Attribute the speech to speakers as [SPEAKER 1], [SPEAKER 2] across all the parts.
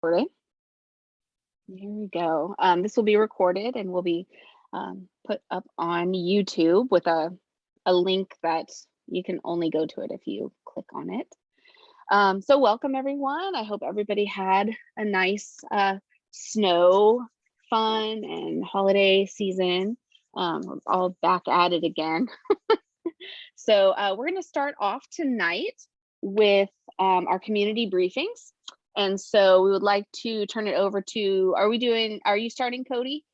[SPEAKER 1] recording. Here we go. This will be recorded and will be put up on YouTube with a link that you can only go to it if you click on it. So welcome everyone. I hope everybody had a nice snow fun and holiday season. We're all back at it again. So we're going to start off tonight with our community briefings. And so we would like to turn it over to, are you starting, Cody?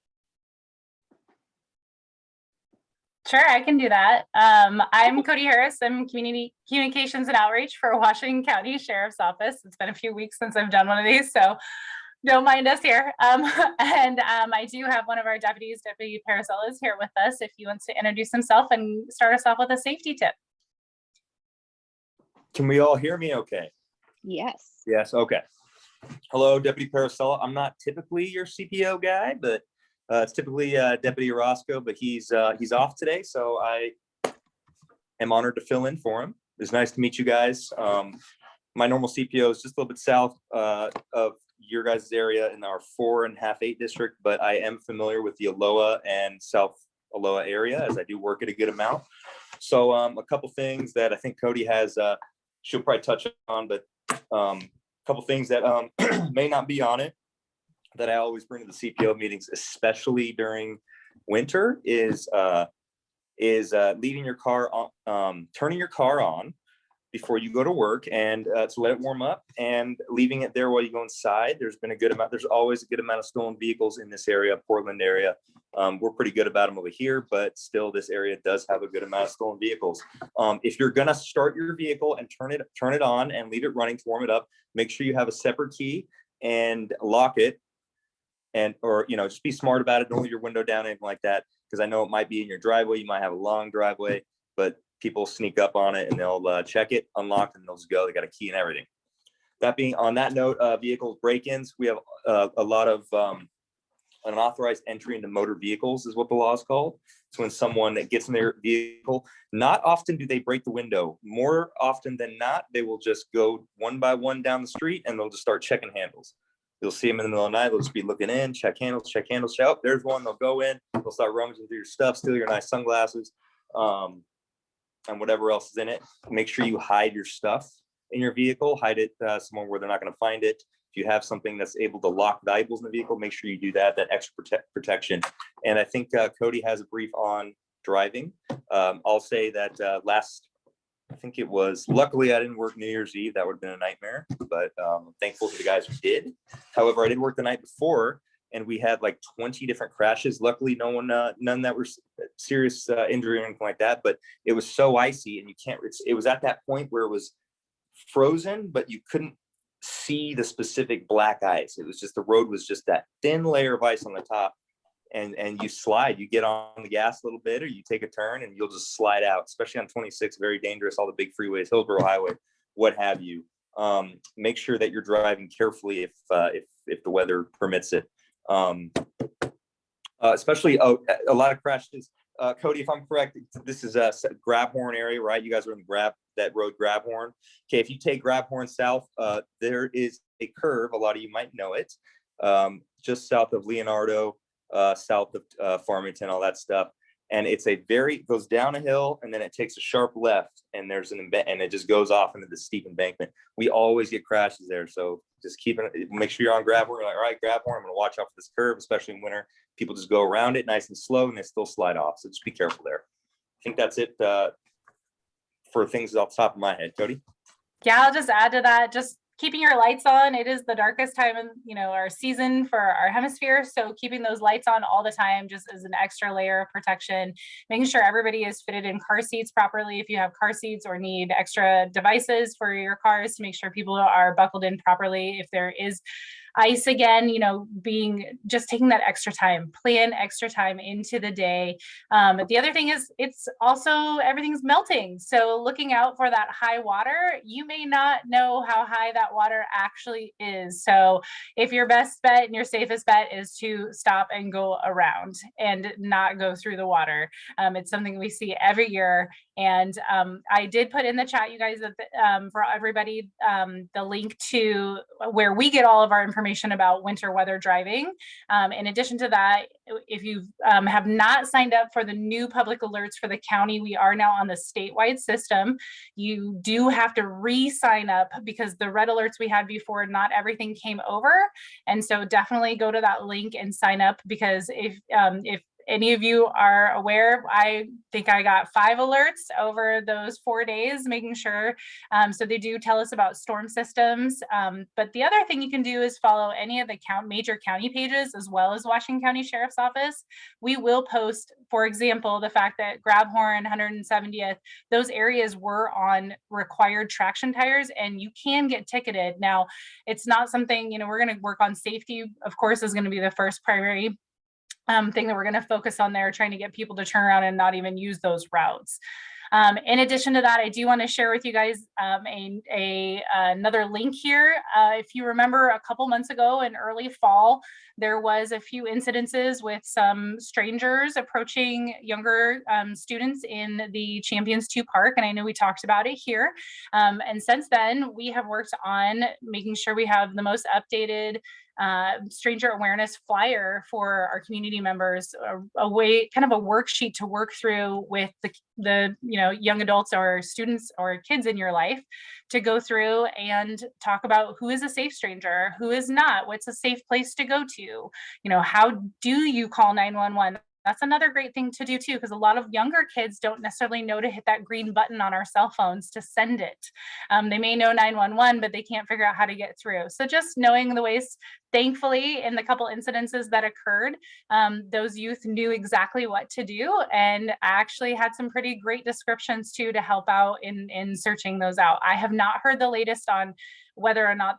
[SPEAKER 2] Sure, I can do that. I'm Cody Harris. I'm Community Communications and Outreach for Washington County Sheriff's Office. It's been a few weeks since I've done one of these, so don't mind us here. I do have one of our deputies, Deputy Paracella, is here with us if he wants to introduce himself and start us off with a safety tip.
[SPEAKER 3] Can we all hear me okay?
[SPEAKER 1] Yes.
[SPEAKER 3] Yes, okay. Hello, Deputy Paracella. I'm not typically your CPO guy, but it's typically Deputy Orozco, but he's off today, so I am honored to fill in for him. It's nice to meet you guys. My normal CPO is just a little bit south of your guys' area in our 4.5/8 district, but I am familiar with the Aloha and South Aloha area as I do work at a good amount. So a couple things that I think Cody has, she'll probably touch on, but couple things that may not be on it that I always bring to the CPO meetings, especially during winter, is leaving your car on, turning your car on before you go to work and to let it warm up, and leaving it there while you go inside. There's always a good amount of stolen vehicles in this area, Portland area. We're pretty good about them over here, but still this area does have a good amount of stolen vehicles. If you're gonna start your vehicle and turn it on and leave it running to warm it up, make sure you have a separate key and lock it, or just be smart about it. Don't leave your window down, anything like that, because I know it might be in your driveway. You might have a long driveway, but people sneak up on it and they'll check it, unlock, and they'll just go. They got a key and everything. That being on that note, vehicle break-ins, we have a lot of unauthorized entry into motor vehicles is what the law is called. It's when someone gets in their vehicle. Not often do they break the window. More often than not, they will just go one by one down the street and they'll just start checking handles. You'll see them in the middle of the night. They'll just be looking in, check handles. Oh, there's one. They'll go in. They'll start rummaging through your stuff, steal your nice sunglasses, and whatever else is in it. Make sure you hide your stuff in your vehicle. Hide it somewhere where they're not going to find it. If you have something that's able to lock valuables in the vehicle, make sure you do that extra protection. And I think Cody has a brief on driving. I'll say that I think it was, luckily I didn't work New Year's Eve. That would have been a nightmare, but I'm thankful for the guys who did. However, I did work the night before and we had like 20 different crashes. Luckily, none that were serious injury or anything like that, but it was so icy and it was at that point where it was frozen, but you couldn't see the specific black ice. It was just, the road was just that thin layer of ice on the top, and you slide, you get on the gas a little bit or you take a turn and you'll just slide out, especially on 26, very dangerous, all the big freeways, Hillsborough Highway, what have you. Make sure that you're driving carefully if the weather permits it. Especially a lot of crashes. Cody, if I'm correct, this is a Grabhorn area, right? You guys are in that road Grabhorn. Okay, if you take Grabhorn south, there is a curve, a lot of you might know it, just south of Leonardo, south of Farmington, all that stuff. And it goes down a hill and then it takes a sharp left and there's and it just goes off into the steep embankment. We always get crashes there. So just make sure you're on Grabhorn. You're like, all right, Grabhorn, I'm gonna watch out for this curve, especially in winter. People just go around it nice and slow and they still slide off. So just be careful there. I think that's it for things off the top of my head. Cody?
[SPEAKER 2] Yeah, I'll just add to that. Just keeping your lights on. It is the darkest time in our season for our hemisphere, so keeping those lights on all the time just as an extra layer of protection. Making sure everybody is fitted in car seats properly if you have car seats, or need extra devices for your cars to make sure people are buckled in properly. If there is ice again, just taking that extra time, plan extra time into the day. But the other thing is, it's also, everything's melting. So looking out for that high water, you may not know how high that water actually is. So if your best bet and your safest bet is to stop and go around and not go through the water, it's something we see every year. And I did put in the chat, you guys, for everybody, the link to where we get all of our information information about winter weather driving. In addition to that, if you have not signed up for the new public alerts for the county, we are now on the statewide system. You do have to re-sign up because the red alerts we had before, not everything came over. And so definitely go to that link and sign up, because if any of you are aware, I think I got 5 alerts over those 4 days, making sure. So they do tell us about storm systems. But the other thing you can do is follow any of the major county pages, as well as Washington County Sheriff's Office. We will post, for example, the fact that Grabhorn, 170th, those areas were on required traction tires, and you can get ticketed. Now, it's not something, we're going to work on safety, of course, is going to be the first primary thing that we're going to focus on there, trying to get people to turn around and not even use those routes. In addition to that, I do want to share with you guys another link here. If you remember, a couple months ago in early fall, there was a few incidences with some strangers approaching younger students in the Champions 2 Park, and I know we talked about it here. And since then, we have worked on making sure we have the most updated stranger awareness flyer for our community members, a way, kind of a worksheet to work through with the young adults or students or kids in your life, to go through and talk about who is a safe stranger, who is not, what's a safe place to go to, how do you call 911. That's another great thing to do too, because a lot of younger kids don't necessarily know to hit that green button on our cell phones to send it. They may know 911, but they can't figure out how to get through. So just knowing the ways, thankfully, in the couple incidences that occurred, those youth knew exactly what to do, and actually had some pretty great descriptions too to help out in searching those out. I have not heard the latest on whether or not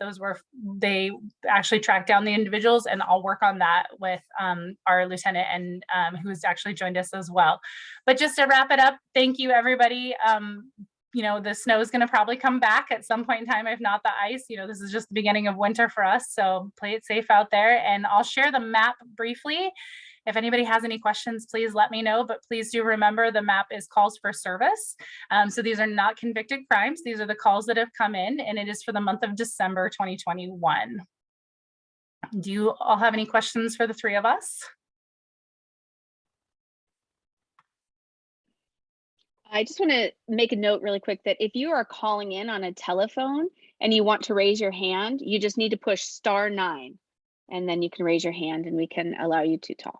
[SPEAKER 2] they actually tracked down the individuals, and I'll work on that with our lieutenant and who has actually joined us as well. But just to wrap it up, thank you, everybody. The snow is going to probably come back at some point in time, if not the ice. This is just the beginning of winter for us, so play it safe out there. And I'll share the map briefly. If anybody has any questions, please let me know, but please do remember the map is calls for service. So these are not convicted crimes. These are the calls that have come in, and it is for the month of December 2021. Do you all have any questions for the 3 of us?
[SPEAKER 1] I just want to make a note really quick that if you are calling in on a telephone and you want to raise your hand, you just need to push *9, and then you can raise your hand and we can allow you to talk.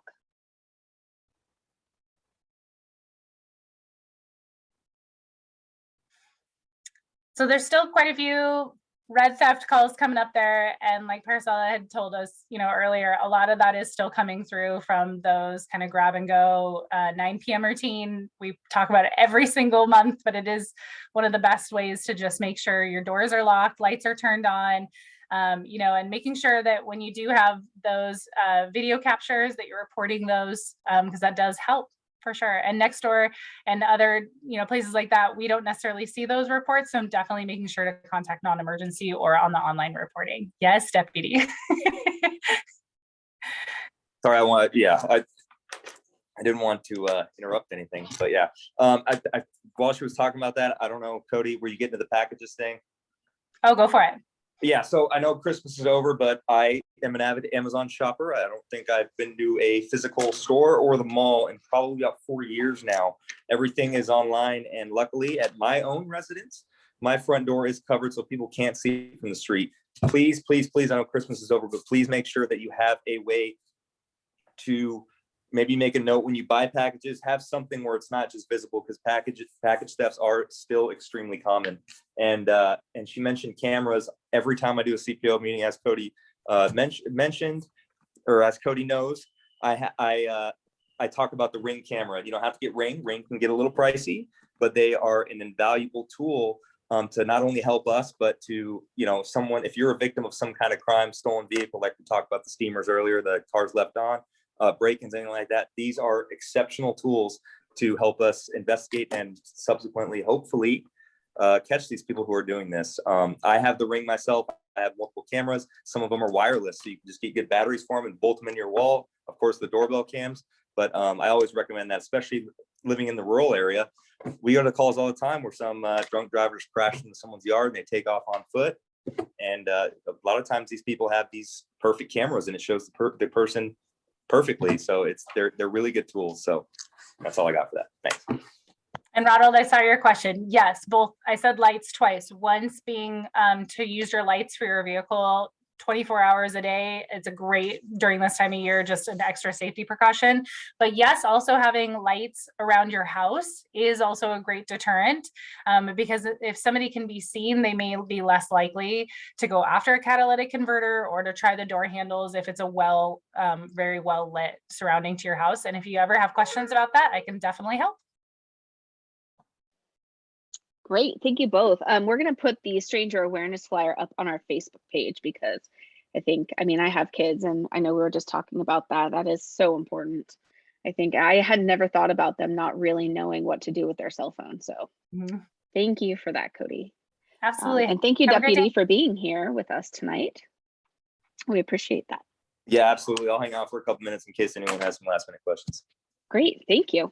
[SPEAKER 2] So there's still quite a few red theft calls coming up there. And like Paracella had told us, earlier, a lot of that is still coming through from those kind of grab and go 9 p.m. routine. We talk about it every single month, but it is one of the best ways to just make sure your doors are locked, lights are turned on, and making sure that when you do have those video captures that you're reporting those, because that does help. For sure. And Nextdoor and other, places like that, we don't necessarily see those reports. So I'm definitely making sure to contact non-emergency or on the online reporting. Yes, Deputy.
[SPEAKER 3] Sorry, I didn't want to interrupt anything, but yeah. While she was talking about that, I don't know, Cody, were you getting to the packages thing?
[SPEAKER 2] Oh, go for it.
[SPEAKER 3] Yeah, so I know Christmas is over, but I am an avid Amazon shopper. I don't think I've been to a physical store or the mall in probably about 4 years now. Everything is online, and luckily at my own residence, my front door is covered so people can't see from the street. Please, please, please, I know Christmas is over, but please make sure that you have a way to maybe make a note when you buy packages, have something where it's not just visible, because package thefts are still extremely common. And she mentioned cameras. Every time I do a CPO meeting, as Cody mentioned, or as Cody knows, I talk about the Ring camera. You don't have to get Ring. Ring can get a little pricey, but they are an invaluable tool to not only help us, but to, someone, if you're a victim of some kind of crime, stolen vehicle, like we talked about the steamers earlier, the cars left on, break-ins, anything like that. These are exceptional tools to help us investigate and subsequently, hopefully, catch these people who are doing this. I have the Ring myself. I have multiple cameras. Some of them are wireless, so you can just get good batteries for them and bolt them in your wall. Of course, the doorbell cams. But I always recommend that, especially living in the rural area. We go to calls all the time where some drunk drivers crash into someone's yard and they take off on foot. And a lot of times these people have these perfect cameras and it shows the person perfectly. So they're really good tools. So that's all I got for that. Thanks.
[SPEAKER 2] And Ronald, I saw your question. Yes, both. I said lights twice. Once being to use your lights for your vehicle 24 hours a day. It's a great during this time of year, just an extra safety precaution. But yes, also having lights around your house is also a great deterrent, because if somebody can be seen, they may be less likely to go after a catalytic converter or to try the door handles if it's a very well lit surrounding to your house. And if you ever have questions about that, I can definitely help.
[SPEAKER 1] Great, thank you both. We're going to put the stranger awareness flyer up on our Facebook page because I mean, I have kids and I know we were just talking about that. That is so important. I think I had never thought about them not really knowing what to do with their cell phone. So thank you for that, Cody.
[SPEAKER 2] Absolutely.
[SPEAKER 1] And thank you,
[SPEAKER 2] Have a great
[SPEAKER 1] Deputy,
[SPEAKER 2] day.
[SPEAKER 1] for being here with us tonight. We appreciate that.
[SPEAKER 3] Yeah, absolutely. I'll hang out for a couple minutes in case anyone has some last minute questions.
[SPEAKER 1] Great, thank you.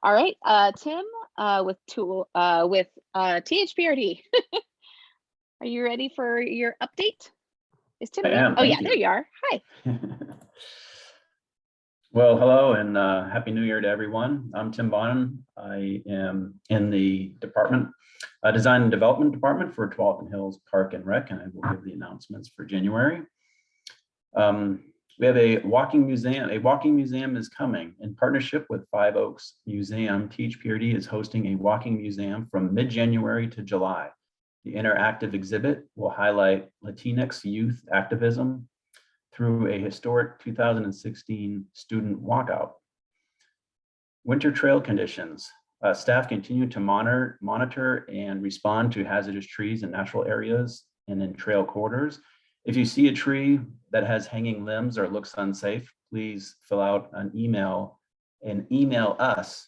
[SPEAKER 1] All right, Tim with THPRD. Are you ready for your update? Is Tim there? Oh yeah, there you are. Hi.
[SPEAKER 4] Well, hello and Happy New Year to everyone. I'm Tim Bonham. I am in the Design and Development Department for Tualatin Hills Park and Rec, and I will give the announcements for January. We have a walking museum. A walking museum is coming in partnership with Five Oaks Museum. THPRD is hosting a walking museum from mid-January to July. The interactive exhibit will highlight Latinx youth activism through a historic 2016 student walkout. Winter trail conditions. Staff continue to monitor and respond to hazardous trees in natural areas and in trail corridors. If you see a tree that has hanging limbs or looks unsafe, please fill out an email us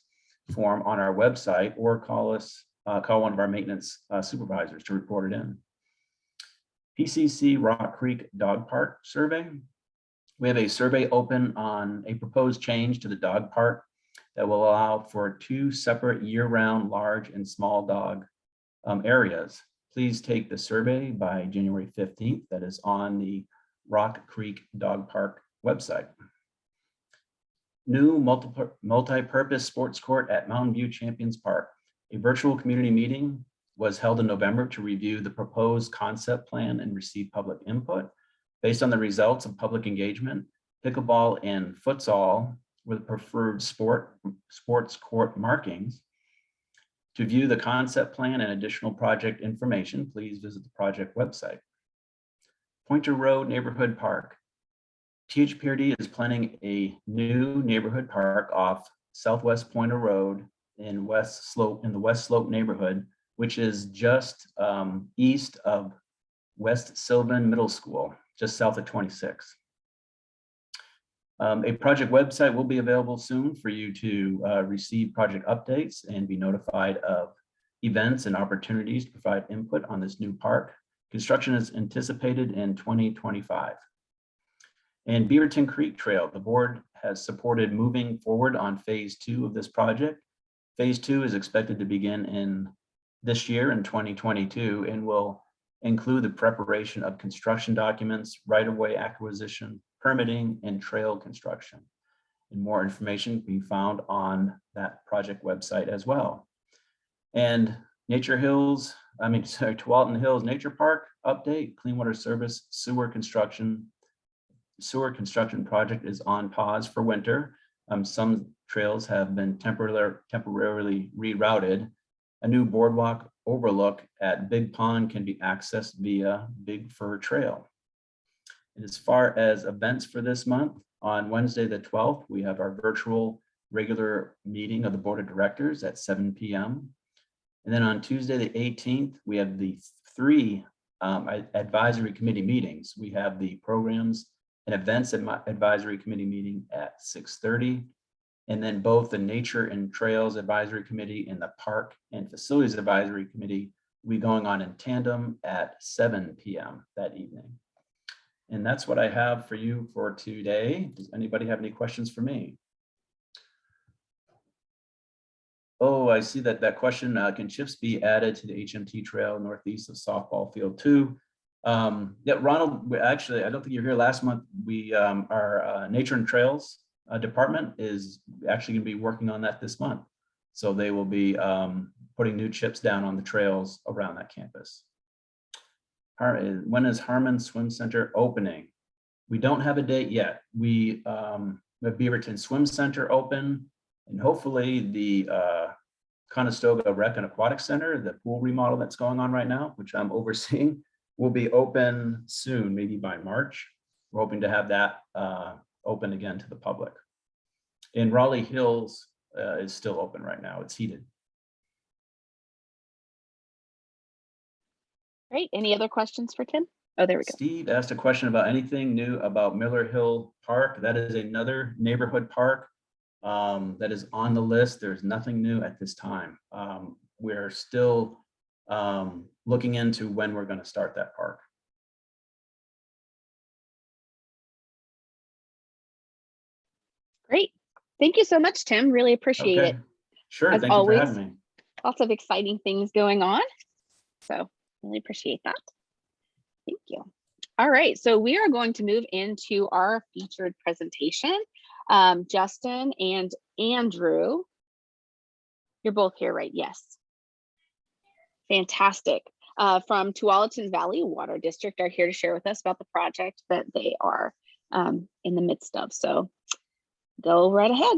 [SPEAKER 4] form on our website or call one of our maintenance supervisors to report it in. PCC Rock Creek Dog Park survey. We have a survey open on a proposed change to the dog park that will allow for 2 separate year-round large and small dog areas. Please take the survey by January 15th. That is on the Rock Creek Dog Park website. New multi-purpose sports court at Mountain View Champions Park. A virtual community meeting was held in November to review the proposed concept plan and receive public input. Based on the results of public engagement, pickleball and futsal were the preferred sports court markings. To view the concept plan and additional project information, please visit the project website. Pointer Road Neighborhood Park. THPRD is planning a new neighborhood park off Southwest Pointer Road in the West Slope neighborhood, which is just east of West Sylvan Middle School, just south of 26. A project website will be available soon for you to receive project updates and be notified of events and opportunities to provide input on this new park. Construction is anticipated in 2025. And Beaverton Creek Trail, the board has supported moving forward on phase 2 of this project. Phase 2 is expected to begin in this year in 2022 and will include the preparation of construction documents, right-of-way acquisition, permitting, and trail construction. And more information can be found on that project website as well. And Tualatin Hills Nature Park update, Clean Water Service sewer construction project is on pause for winter. Some trails have been temporarily rerouted. A new boardwalk overlook at Big Pond can be accessed via Big Fir Trail. And as far as events for this month, on Wednesday the 12th, we have our virtual regular meeting of the Board of Directors at 7 p.m. And then on Tuesday the 18th, we have the 3 advisory committee meetings. We have the Programs and Events Advisory Committee meeting at 6:30. And then both the Nature and Trails Advisory Committee and the Park and Facilities Advisory Committee will be going on in tandem at 7 p.m. that evening. And that's what I have for you for today. Does anybody have any questions for me? Oh, I see that question. Can chips be added to the HMT trail northeast of softball field 2? Yeah, Ronald, actually, I don't think you were here last month. Our Nature and Trails department is actually going to be working on that this month. So they will be putting new chips down on the trails around that campus. When is Harmon Swim Center opening? We don't have a date yet. We have Beaverton Swim Center open, and hopefully the Conestoga Rec and Aquatic Center, the pool remodel that's going on right now, which I'm overseeing, will be open soon, maybe by March. We're hoping to have that open again to the public. And Raleigh Hills is still open right now. It's heated.
[SPEAKER 1] Great. Any other questions for Tim? Oh, there we go.
[SPEAKER 4] Steve asked a question about anything new about Miller Hill Park. That is another neighborhood park that is on the list. There's nothing new at this time. We're still looking into when we're going to start that park.
[SPEAKER 1] Great. Thank you so much, Tim. Really appreciate it.
[SPEAKER 4] Sure.
[SPEAKER 1] As
[SPEAKER 4] Thank you
[SPEAKER 1] always,
[SPEAKER 4] for having me.
[SPEAKER 1] Lots of exciting things going on. So really appreciate that. Thank you. All right, so we are going to move into our featured presentation. Justin and Andrew, you're both here, right? Yes. Fantastic. From Tualatin Valley Water District are here to share with us about the project that they are in the midst of. So go right ahead.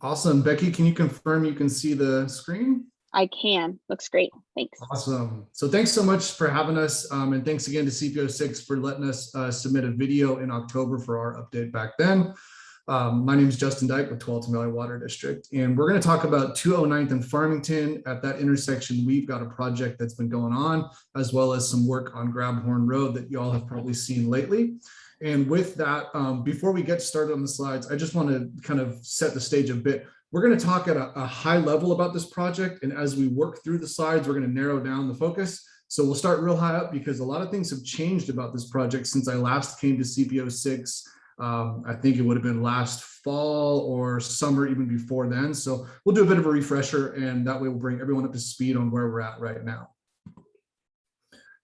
[SPEAKER 5] Awesome. Becky, can you confirm you can see the screen?
[SPEAKER 1] I can. Looks great. Thanks.
[SPEAKER 5] Awesome. So thanks so much for having us. And thanks again to CPO 6 for letting us submit a video in October for our update back then. My name is Justin Dyke with Tualatin Valley Water District, and we're going to talk about 209th and Farmington. At that intersection, we've got a project that's been going on, as well as some work on Grabhorn Road that you all have probably seen lately. And with that, before we get started on the slides, I just want to kind of set the stage a bit. We're going to talk at a high level about this project, and as we work through the slides, we're going to narrow down the focus. So we'll start real high up because a lot of things have changed about this project since I last came to CPO 6. I think it would have been last fall or summer, even before then. So we'll do a bit of a refresher, and that way we'll bring everyone up to speed on where we're at right now.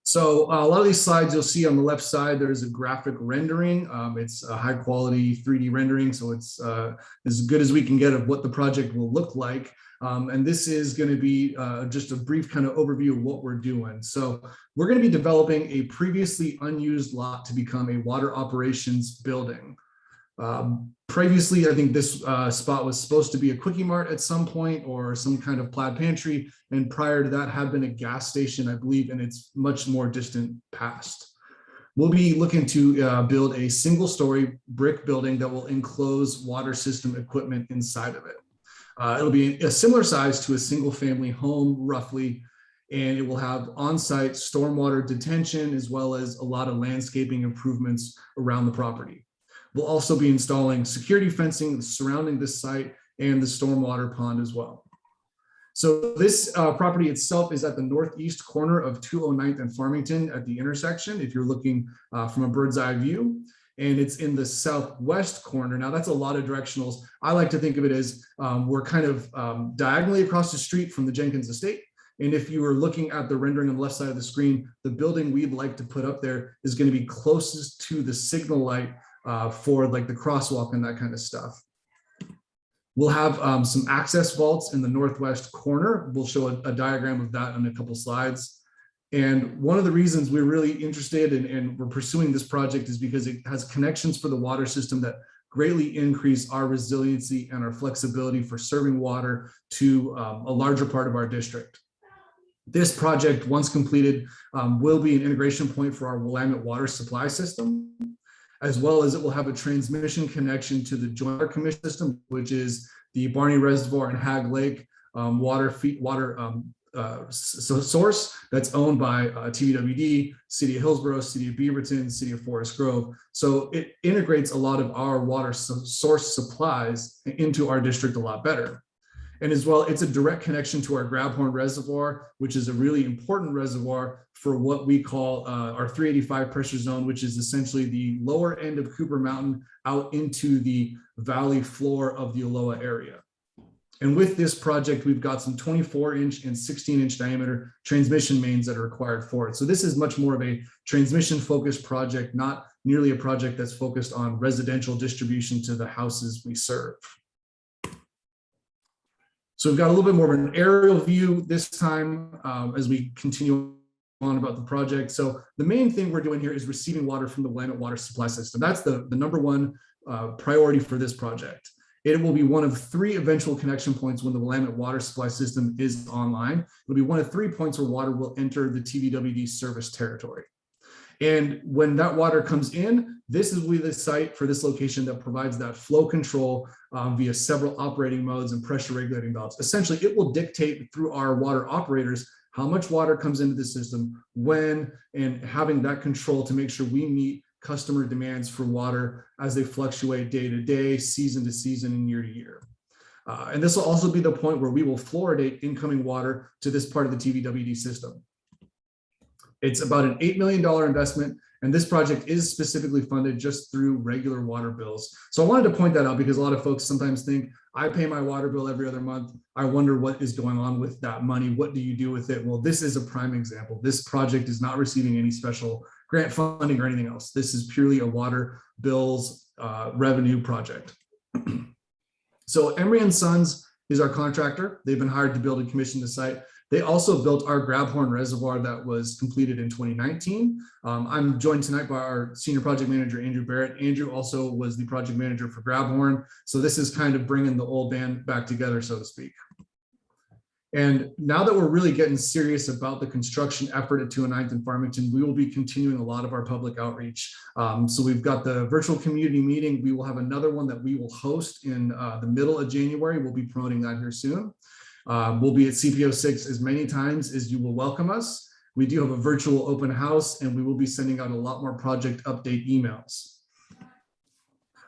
[SPEAKER 5] So a lot of these slides you'll see on the left side, there's a graphic rendering. It's a high quality 3D rendering, so it's as good as we can get of what the project will look like. And this is going to be just a brief kind of overview of what we're doing. So we're going to be developing a previously unused lot to become a water operations building. Previously, I think this spot was supposed to be a quickie mart at some point or some kind of plaid pantry. And prior to that had been a gas station, I believe, and it's much more distant past. We'll be looking to build a single story brick building that will enclose water system equipment inside of it. It'll be a similar size to a single family home, roughly, and it will have on-site stormwater detention as well as a lot of landscaping improvements around the property. We'll also be installing security fencing surrounding this site and the stormwater pond as well. So this property itself is at the northeast corner of 209th and Farmington at the intersection, if you're looking from a bird's eye view. And it's in the southwest corner. Now that's a lot of directionals. I like to think of it as we're kind of diagonally across the street from the Jenkins estate. And if you were looking at the rendering on the left side of the screen, the building we'd like to put up there is going to be closest to the signal light for like the crosswalk and that kind of stuff. We'll have some access vaults in the northwest corner. We'll show a diagram of that in a couple slides. And one of the reasons we're really interested and we're pursuing this project is because it has connections for the water system that greatly increase our resiliency and our flexibility for serving water to a larger part of our district. This project, once completed, will be an integration point for our Willamette water supply system, as well as it will have a transmission connection to the Joint Water Commission system, which is the Barney Reservoir and Hag Lake source that's owned by TVWD, City of Hillsborough, City of Beaverton, City of Forest Grove. So it integrates a lot of our water source supplies into our district a lot better. And as well, it's a direct connection to our Grabhorn Reservoir, which is a really important reservoir for what we call our 385 pressure zone, which is essentially the lower end of Cooper Mountain out into the valley floor of the Aloha area. And with this project, we've got some 24-inch and 16-inch diameter transmission mains that are required for it. So this is much more of a transmission-focused project, not nearly a project that's focused on residential distribution to the houses we serve. So we've got a little bwilbit more of an aerial view this time as we continue on about the project. So the main thing we're doing here is receiving water from the Willamette water supply system. That's the number one priority for this project. It will be one of 3 eventual connection points when the Willamette water supply system is online. It'll be one of 3 points where water will enter the TVWD service territory. And when that water comes in, this is the site for this location that provides that flow control via several operating modes and pressure regulating valves. Essentially, it will dictate through our water operators how much water comes into the system, when, and having that control to make sure we meet customer demands for water as they fluctuate day to day, season to season, and year to year. And this will also be the point where we will fluoridate incoming water to this part of the TVWD system. It's about an $8 million investment, and this project is specifically funded just through regular water bills. So I wanted to point that out because a lot of folks sometimes think, I pay my water bill every other month. I wonder what is going on with that money. What do you do with it? Well, this is a prime example. This project is not receiving any special grant funding or anything else. This is purely a water bills revenue project. So Emery & Sons is our contractor. They've been hired to build and commission the site. They also built our Grabhorn Reservoir that was completed in 2019. I'm joined tonight by our Senior Project Manager, Andrew Barrett. Andrew also was the project manager for Grabhorn. So this is kind of bringing the old band back together, so to speak. And now that we're really getting serious about the construction effort at 209th and Farmington, we will be continuing a lot of our public outreach. So we've got the virtual community meeting. We will have another one that we will host in the middle of January. We'll be promoting that here soon. We'll be at CPO 6 as many times as you will welcome us. We do have a virtual open house, and we will be sending out a lot more project update emails.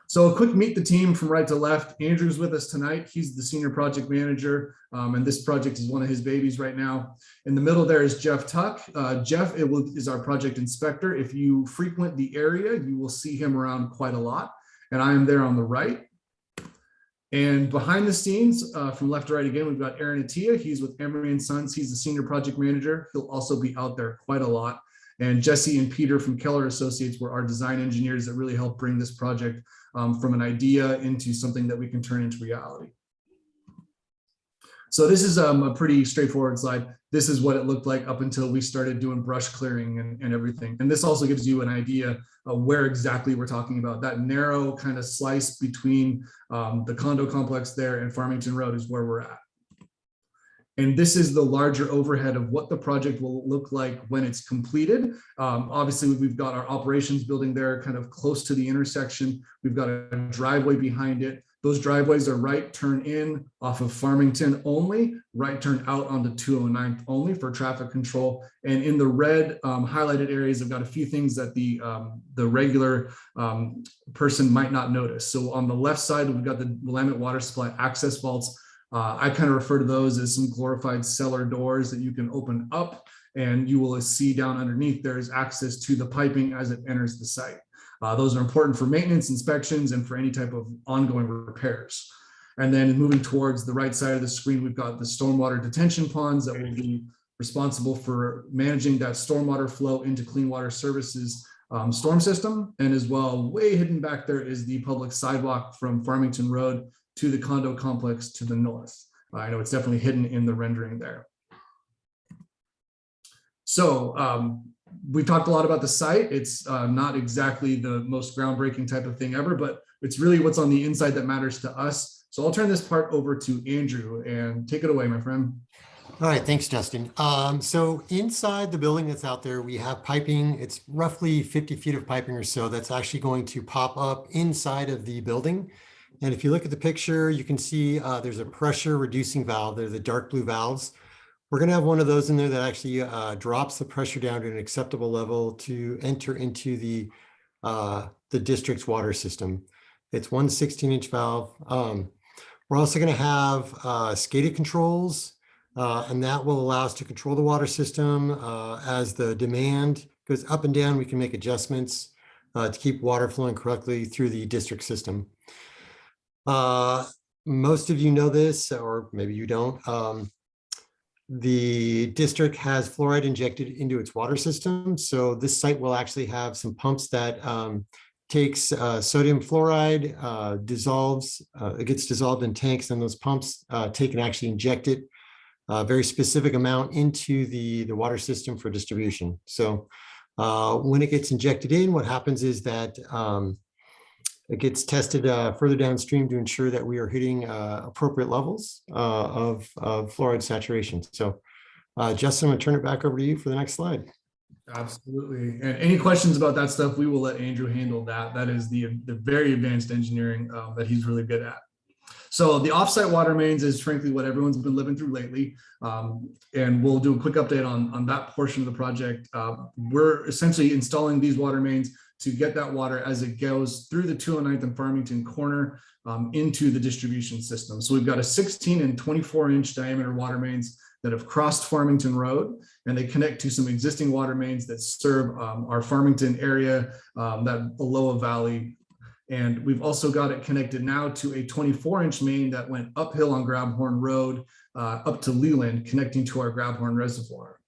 [SPEAKER 5] So a quick meet the team from right to left. Andrew's with us tonight. He's the senior project manager, and this project is one of his babies right now. In the middle there is Jeff Tuck. Jeff is our project inspector. If you frequent the area, you will see him around quite a lot, and I am there on the right. And behind the scenes, from left to right again, we've got Aaron Attia. He's with Emery & Sons. He's the senior project manager. He'll also be out there quite a lot. And Jesse and Peter from Keller Associates were our design engineers that really helped bring this project from an idea into something that we can turn into reality. So this is a pretty straightforward slide. This is what it looked like up until we started doing brush clearing and everything. And this also gives you an idea of where exactly we're talking about. That narrow kind of slice between the condo complex there and Farmington Road is where we're at. And this is the larger overhead of what the project will look like when it's completed. Obviously, we've got our operations building there kind of close to the intersection. We've got a driveway behind it. Those driveways are right turn in off of Farmington only, right turn out onto 209th only for traffic control. And in the red highlighted areas, I've got a few things that the regular person might not notice. So on the left side, we've got the Willamette water supply access vaults. I kind of refer to those as some glorified cellar doors that you can open up, and you will see down underneath there is access to the piping as it enters the site. Those are important for maintenance, inspections, and for any type of ongoing repairs. And then moving towards the right side of the screen, we've got the stormwater detention ponds that will be responsible for managing that stormwater flow into Clean Water Services storm system. And as well, way hidden back there is the public sidewalk from Farmington Road to the condo complex to the north. I know it's definitely hidden in the rendering there. So we talked a lot about the site. It's not exactly the most groundbreaking type of thing ever, but it's really what's on the inside that matters to us. So I'll turn this part over to Andrew and take it away, my friend.
[SPEAKER 6] All right, thanks, Justin. So inside the building that's out there, we have piping. It's roughly 50 feet of piping or so that's actually going to pop up inside of the building. And if you look at the picture, you can see there's a pressure reducing valve. They're the dark blue valves. We're going to have one of those in there that actually drops the pressure down to an acceptable level to enter into the district's water system. It's one 16-inch valve. We're also going to have SCADA controls, and that will allow us to control the water system as the demand goes up and down. We can make adjustments to keep water flowing correctly through the district system. most of you know this, or maybe you don't. The district has fluoride injected into its water system. So this site will actually have some pumps that takes sodium fluoride, dissolves, it gets dissolved in tanks, and those pumps take and actually inject it a very specific amount into the water system for distribution. So when it gets injected in, what happens is that it gets tested further downstream to ensure that we are hitting appropriate levels of fluoride saturation. So Justin, I'm gonna turn it back over to you for the next slide.
[SPEAKER 5] Absolutely. And any questions about that stuff, we will let Andrew handle that. That is the very advanced engineering that he's really good at. So the offsite water mains is frankly what everyone's been living through lately. And we'll do a quick update on that portion of the project. We're essentially installing these water mains to get that water as it goes through the 209th and Farmington corner into the distribution system. So we've got a 16 and 24-inch diameter water mains that have crossed Farmington Road, and they connect to some existing water mains that serve our Farmington area, that Aloha Valley. And we've also got it connected now to a 24-inch main that went uphill on Grabhorn Road up to Leland, connecting to our Grabhorn Reservoir.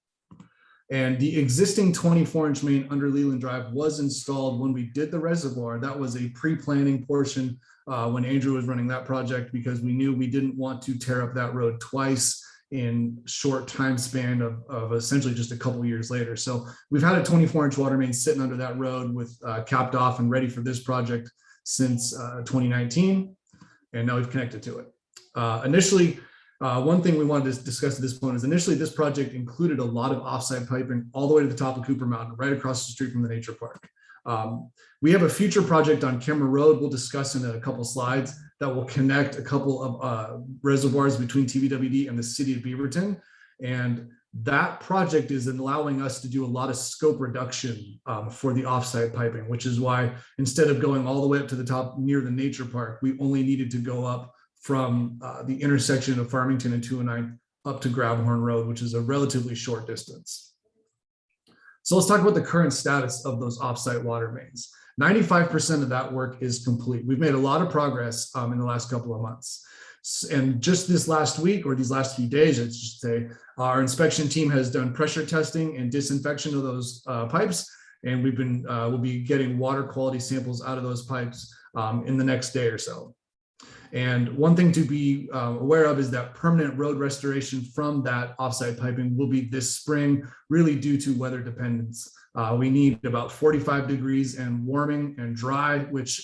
[SPEAKER 5] And the existing 24-inch main under Leland Drive was installed when we did the reservoir. That was a pre-planning portion when Andrew was running that project, because we knew we didn't want to tear up that road twice in short time span of essentially just a couple years later. So we've had a 24-inch water main sitting under that road with capped off and ready for this project since 2019, and now we've connected to it. Initially, one thing we wanted to discuss at this point is initially this project included a lot of offsite piping all the way to the top of Cooper Mountain, right across the street from the nature park. We have a future project on Kemmer Road we'll discuss in a couple slides that will connect a couple of reservoirs between TVWD and the city of Beaverton. And that project is allowing us to do a lot of scope reduction for the offsite piping, which is why instead of going all the way up to the top near the nature park, we only needed to go up from the intersection of Farmington and 209 up to Grabhorn Road, which is a relatively short distance. So let's talk about the current status of those offsite water mains. 95% of that work is complete. We've made a lot of progress in the last couple of months. And just this last week, or these last few days, I should say, our inspection team has done pressure testing and disinfection of those pipes. And we'll be getting water quality samples out of those pipes in the next day or so. And one thing to be aware of is that permanent road restoration from that offsite piping will be this spring, really due to weather dependence. We need about 45 degrees and warming and dry, which,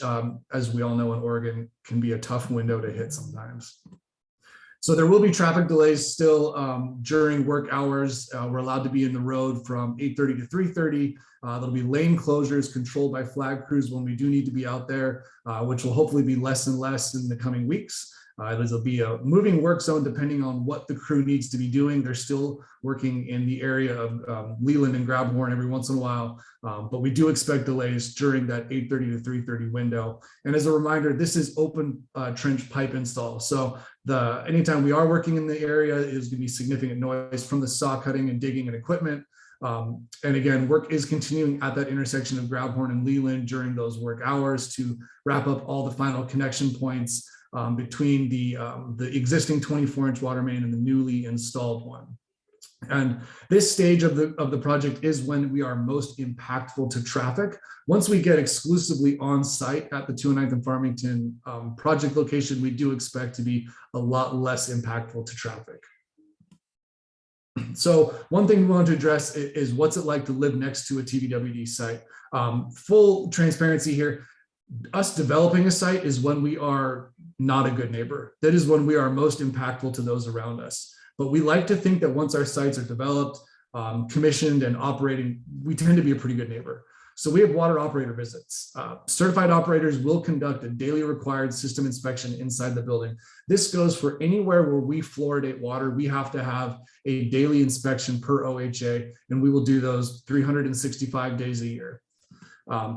[SPEAKER 5] as we all know in Oregon, can be a tough window to hit sometimes. So there will be traffic delays still during work hours. We're allowed to be in the road from 8:30 to 3:30. There'll be lane closures controlled by flag crews when we do need to be out there, which will hopefully be less and less in the coming weeks. There'll be a moving work zone depending on what the crew needs to be doing. They're still working in the area of Leland and Grabhorn every once in a while, but we do expect delays during that 8:30 to 3:30 window. And as a reminder, this is open trench pipe install. So anytime we are working in the area, is going to be significant noise from the saw cutting and digging and equipment. And again, work is continuing at that intersection of Grabhorn and Leland during those work hours to wrap up all the final connection points between the existing 24-inch water main and the newly installed one. And this stage of the project is when we are most impactful to traffic. Once we get exclusively on site at the 209th and Farmington project location, we do expect to be a lot less impactful to traffic. So one thing we want to address is what's it like to live next to a TVWD site. Full transparency here, us developing a site is when we are not a good neighbor. That is when we are most impactful to those around us. But we like to think that once our sites are developed, commissioned and operating, we tend to be a pretty good neighbor. So we have water operator visits. Certified operators will conduct a daily required system inspection inside the building. This goes for anywhere where we fluoridate water. We have to have a daily inspection per OHA, and we will do those 365 days a year.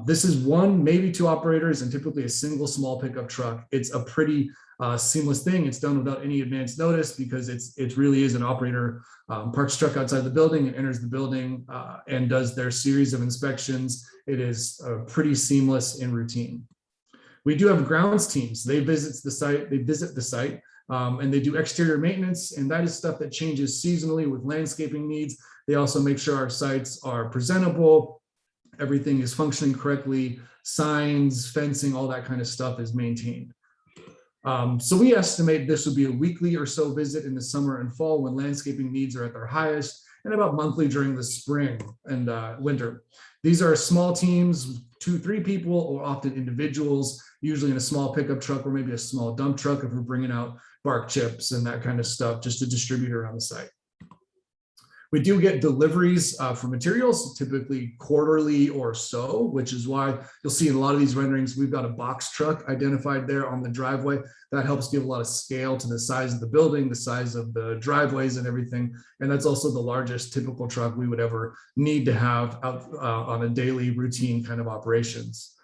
[SPEAKER 5] This is one, maybe two operators, and typically a single small pickup truck. It's a pretty seamless thing. It's done without any advance notice because it really is an operator parks truck outside the building and enters the building and does their series of inspections. It is pretty seamless and routine. We do have grounds teams. They visit the site, and they do exterior maintenance, and that is stuff that changes seasonally with landscaping needs. They also make sure our sites are presentable, everything is functioning correctly, signs, fencing, all that kind of stuff is maintained. So we estimate this would be a weekly or so visit in the summer and fall when landscaping needs are at their highest, and about monthly during the spring and winter. These are small teams, 2-3 people, or often individuals, usually in a small pickup truck or maybe a small dump truck if we're bringing out bark chips and that kind of stuff just to distribute around the site. We do get deliveries for materials, typically quarterly or so, which is why you'll see in a lot of these renderings, we've got a box truck identified there on the driveway. That helps give a lot of scale to the size of the building, the size of the driveways and everything. And that's also the largest typical truck we would ever need to have out on a daily routine kind of operations.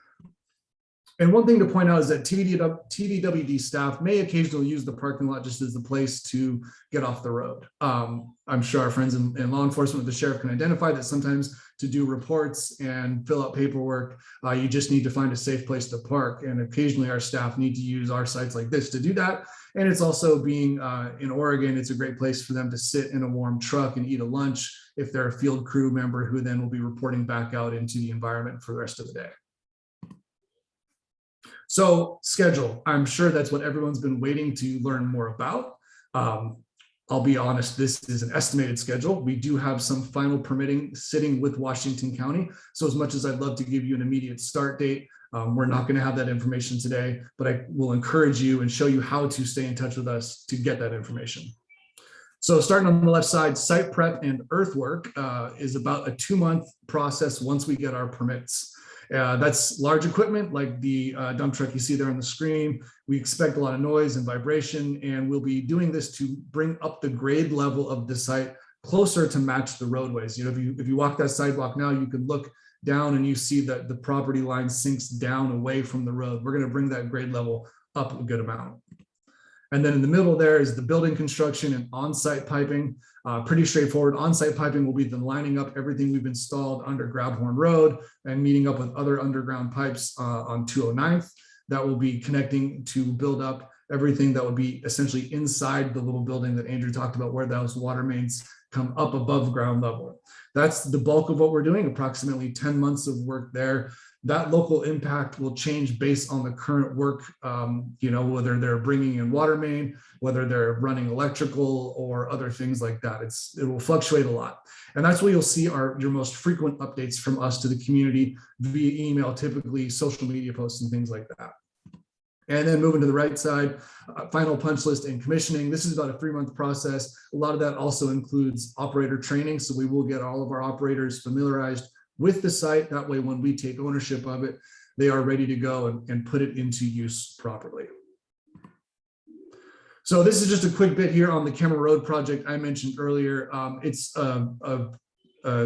[SPEAKER 5] And one thing to point out is that TVWD staff may occasionally use the parking lot just as a place to get off the road. I'm sure our friends in law enforcement with the sheriff can identify that sometimes to do reports and fill out paperwork, you just need to find a safe place to park. And occasionally our staff need to use our sites like this to do that. And it's also being in Oregon, it's a great place for them to sit in a warm truck and eat a lunch if they're a field crew member who then will be reporting back out into the environment for the rest of the day. So schedule, I'm sure that's what everyone's been waiting to learn more about. I'll be honest, this is an estimated schedule. We do have some final permitting sitting with Washington County. So as much as I'd love to give you an immediate start date, we're not going to have that information today, but I will encourage you and show you how to stay in touch with us to get that information. So starting on the left side, site prep and earthwork is about a 2-month process once we get our permits. That's large equipment like the dump truck you see there on the screen. We expect a lot of noise and vibration, and we'll be doing this to bring up the grade level of the site closer to match the roadways. You know, if you walk that sidewalk now, you can look down and you see that the property line sinks down away from the road. We're going to bring that grade level up a good amount. And then in the middle there is the building construction and on-site piping. Pretty straightforward. On-site piping will be the lining up everything we've installed under Grabhorn Road and meeting up with other underground pipes on 209th. That will be connecting to build up everything that would be essentially inside the little building that Andrew talked about, where those water mains come up above ground level. That's the bulk of what we're doing, approximately 10 months of work there. That local impact will change based on the current work, you know, whether they're bringing in water main, whether they're running electrical or other things like that. It will fluctuate a lot. And that's where you'll see your most frequent updates from us to the community via email, typically social media posts and things like that. And then moving to the right side, final punch list and commissioning. This is about a 3-month process. A lot of that also includes operator training. So we will get all of our operators familiarized with the site. That way, when we take ownership of it, they are ready to go and put it into use properly. So this is just a quick bit here on the Kemmer Road project I mentioned earlier. It's a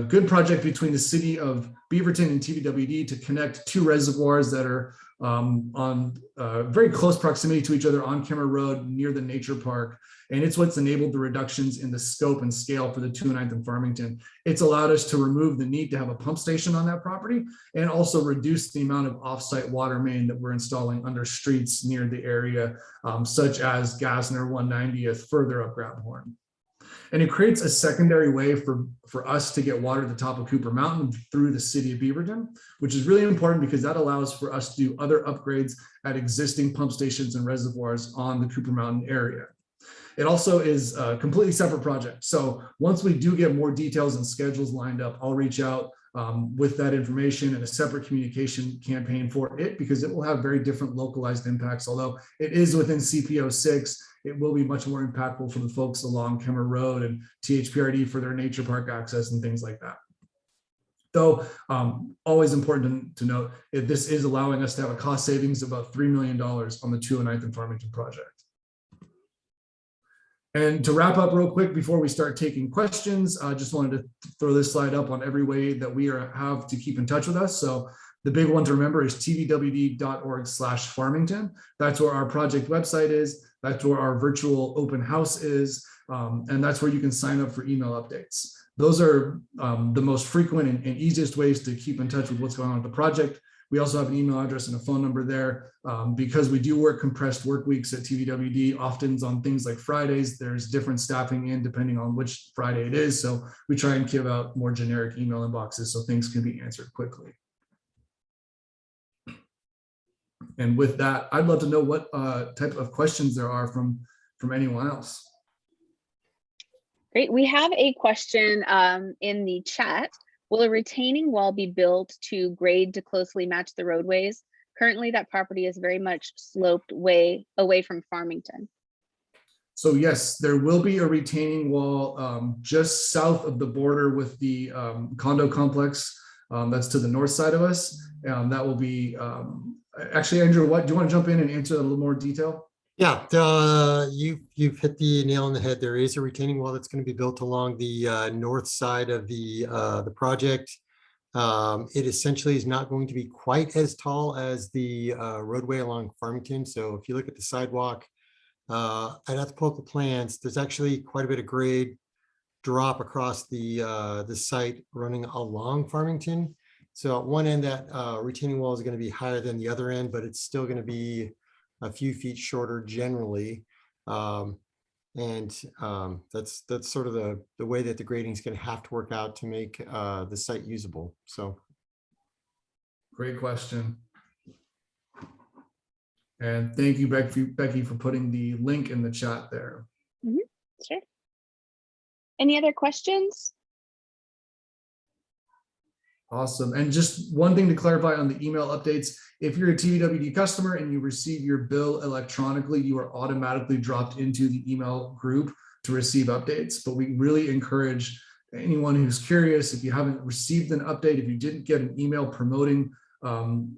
[SPEAKER 5] good project between the city of Beaverton and TVWD to connect 2 reservoirs that are on very close proximity to each other on Kemmer Road near the nature park. And it's what's enabled the reductions in the scope and scale for the 209th and Farmington. It's allowed us to remove the need to have a pump station on that property and also reduce the amount of offsite water main that we're installing under streets near the area, such as Gassner 190th further up Grabhorn. And it creates a secondary way for us to get water to the top of Cooper Mountain through the city of Beaverton, which is really important because that allows for us to do other upgrades at existing pump stations and reservoirs on the Cooper Mountain area. It also is a completely separate project. So once we do get more details and schedules lined up, I'll reach out with that information and a separate communication campaign for it, because it will have very different localized impacts. Although it is within CPO 6, it will be much more impactful for the folks along Kemmer Road and THPRD for their nature park access and things like that. Though always important to note, this is allowing us to have a cost savings of about $3 million on the 209th and Farmington project. And to wrap up real quick before we start taking questions, I just wanted to throw this slide up on every way that we have to keep in touch with us. So the big one to remember is tvwd.org/Farmington. That's where our project website is. That's where our virtual open house is. And that's where you can sign up for email updates. Those are the most frequent and easiest ways to keep in touch with what's going on with the project. We also have an email address and a phone number there. Because we do work compressed work weeks at TVWD, often on things like Fridays, there's different staffing in depending on which Friday it is. So we try and give out more generic email inboxes so things can be answered quickly. And with that, I'd love to know what type of questions there are from anyone else.
[SPEAKER 1] Great. We have a question in the chat. Will a retaining wall be built to grade to closely match the roadways? Currently, that property is very much sloped way away from Farmington.
[SPEAKER 5] So yes, there will be a retaining wall just south of the border with the condo complex that's to the north side of us. That will be, actually, Andrew, do you want to jump in and answer that in a little more detail?
[SPEAKER 6] Yeah, you've hit the nail on the head. There is a retaining wall that's going to be built along the north side of the project. It essentially is not going to be quite as tall as the roadway along Farmington. So if you look at the sidewalk, I'd have to pull up the plans. There's actually quite a bit of grade drop across the site running along Farmington. So at one end, that retaining wall is going to be higher than the other end, but it's still going to be a few feet shorter generally. That's sort of the way that the grading is going to have to work out to make the site usable. So,
[SPEAKER 5] great question. And thank you, Becky, for putting the link in the chat there.
[SPEAKER 1] Mm-hmm. Sure. Any other questions?
[SPEAKER 5] Awesome. And just one thing to clarify on the email updates, if you're a TVWD customer and you receive your bill electronically, you are automatically dropped into the email group to receive updates. But we really encourage anyone who's curious, if you haven't received an update, if you didn't get an email promoting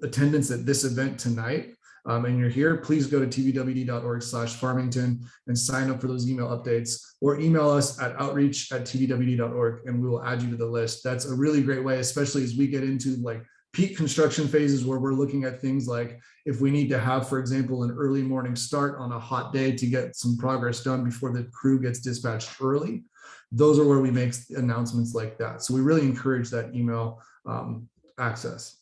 [SPEAKER 5] attendance at this event tonight, and you're here, please go to tvwd.org/Farmington and sign up for those email updates, or email us at outreach@tvwd.org and we will add you to the list. That's a really great way, especially as we get into like peak construction phases where we're looking at things like if we need to have, for example, an early morning start on a hot day to get some progress done before the crew gets dispatched early. Those are where we make announcements like that. So we really encourage that email access.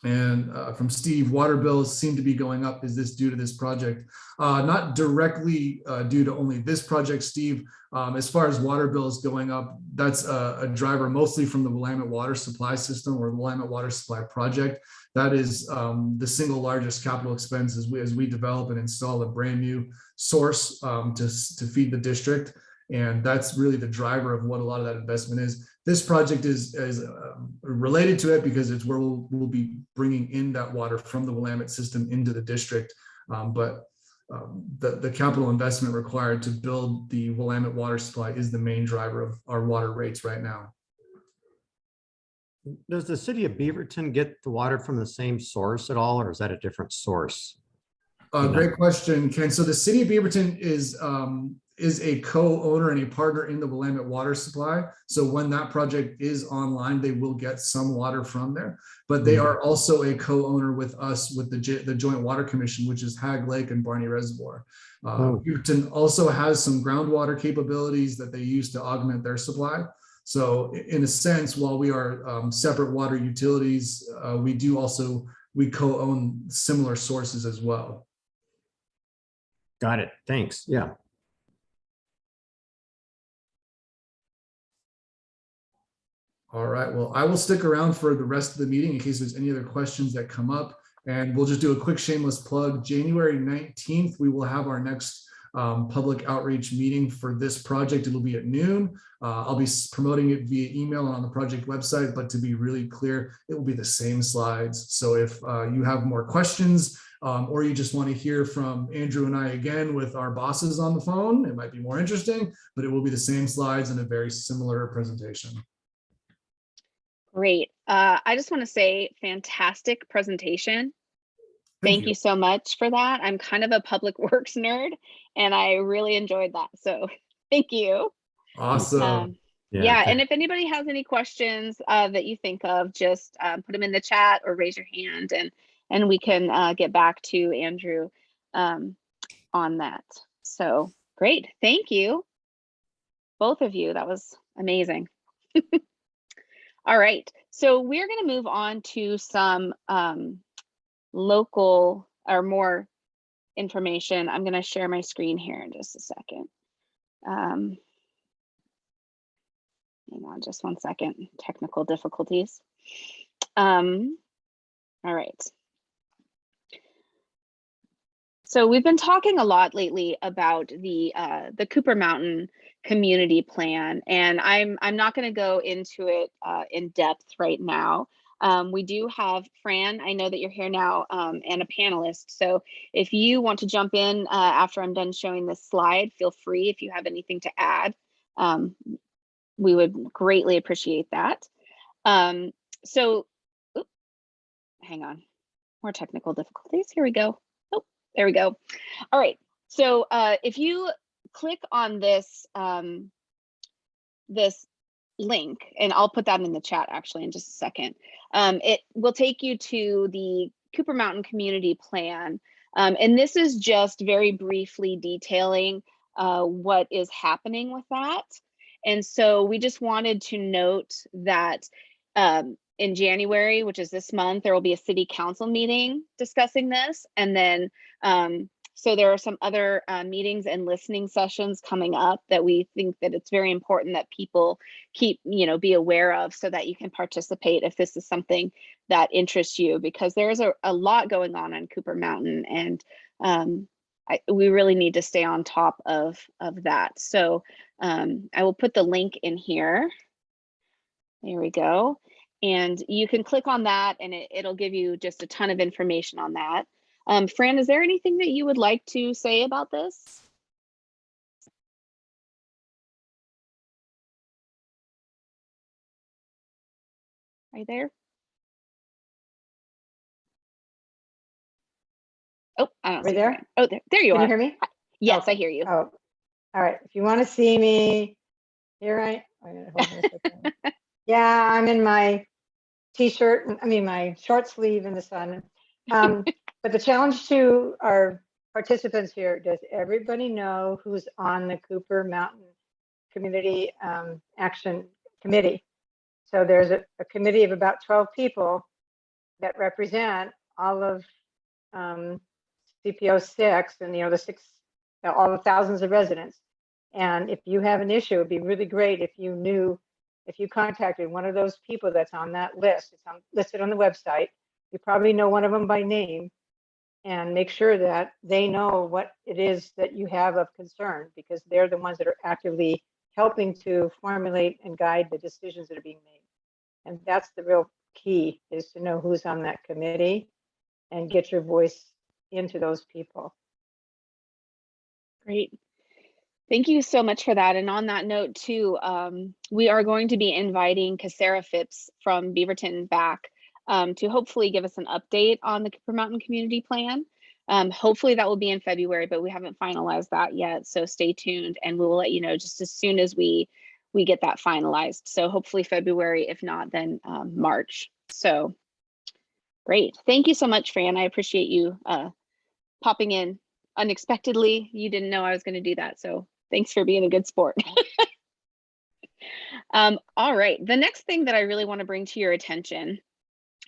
[SPEAKER 5] And from Steve, water bills seem to be going up. Is this due to this project? Not directly due to only this project, Steve. As far as water bills going up, that's a driver mostly from the Willamette Water Supply System or the Willamette Water Supply Project. That is the single largest capital expense as we develop and install a brand new source to feed the district. And that's really the driver of what a lot of that investment is. This project is related to it because it's where we'll be bringing in that water from the Willamette system into the district. But the capital investment required to build the Willamette water supply is the main driver of our water rates right now.
[SPEAKER 7] Does the city of Beaverton get the water from the same source at all, or is that a different source?
[SPEAKER 5] Great question, Ken. So the city of Beaverton is a co-owner and a partner in the Willamette water supply. So when that project is online, they will get some water from there, but they are also a co-owner with us with the Joint Water Commission, which is Hag Lake and Barney Reservoir. Beaverton also has some groundwater capabilities that they use to augment their supply. So in a sense, while we are separate water utilities, we co-own similar sources as well.
[SPEAKER 7] Got it. Thanks. Yeah.
[SPEAKER 5] All right. Well, I will stick around for the rest of the meeting in case there's any other questions that come up. And we'll just do a quick shameless plug. January 19th, we will have our next public outreach meeting for this project. It'll be at noon. I'll be promoting it via email and on the project website, but to be really clear, it will be the same slides. So if you have more questions, or you just want to hear from Andrew and I again with our bosses on the phone, it might be more interesting, but it will be the same slides and a very similar presentation.
[SPEAKER 1] Great. I just want to say fantastic presentation. Thank you so much for that. I'm kind of a public works nerd and I really enjoyed that. So thank you.
[SPEAKER 5] Awesome.
[SPEAKER 1] Yeah. And if anybody has any questions that you think of, just put them in the chat or raise your hand and we can get back to Andrew on that. So great. Thank you, both of you. That was amazing. All right, so we're going to move on to some local or more information. I'm going to share my screen here in just a second. Hang on just one second, technical difficulties. All right. So we've been talking a lot lately about the Cooper Mountain Community Plan, and I'm not going to go into it in depth right now. We do have Fran, I know that you're here now, and a panelist. So if you want to jump in after I'm done showing this slide, feel free if you have anything to add. We would greatly appreciate that. So, oops, hang on, more technical difficulties. Here we go. Oh, there we go. All right. So if you click on this this link, and I'll put that in the chat actually in just a second, it will take you to the Cooper Mountain Community Plan. And this is just very briefly detailing what is happening with that. And so we just wanted to note that in January, which is this month, there will be a city council meeting discussing this. And then, so there are some other meetings and listening sessions coming up that we think that it's very important that people keep, be aware of so that you can participate if this is something that interests you, because there's a lot going on Cooper Mountain, and we really need to stay on top of that. So I will put the link in here. There we go. And you can click on that and it'll give you just a ton of information on that. Fran, is there anything that you would like to say about this? Are you there? Oh, I don't see
[SPEAKER 8] there.
[SPEAKER 1] Fran. Oh, there you are.
[SPEAKER 8] Can you hear me?
[SPEAKER 1] Yes,
[SPEAKER 8] Okay.
[SPEAKER 1] I hear you.
[SPEAKER 8] Oh, all right. If you want to see me, here I am. Yeah, I'm in my t-shirt, my short sleeve in the sun. But the challenge to our participants here, does everybody know who's on the Cooper Mountain Community Action Committee? So there's a committee of about 12 people that represent all of CPO 6 and all the thousands of residents. And if you have an issue, it'd be really great if you contacted one of those people that's on that list. It's listed on the website. You probably know one of them by name, and make sure that they know what it is that you have of concern, because they're the ones that are actively helping to formulate and guide the decisions that are being made. And that's the real key, is to know who's on that committee and get your voice into those people.
[SPEAKER 1] Great. Thank you so much for that. And on that note too, we are going to be inviting Casara Phipps from Beaverton back to hopefully give us an update on the Cooper Mountain Community Plan. Hopefully that will be in February, but we haven't finalized that yet. So stay tuned and we will let you know just as soon as we get that finalized. So hopefully February, if not, then March. So great. Thank you so much, Fran. I appreciate you popping in unexpectedly. You didn't know I was going to do that. So thanks for being a good sport. All right. The next thing that I really want to bring to your attention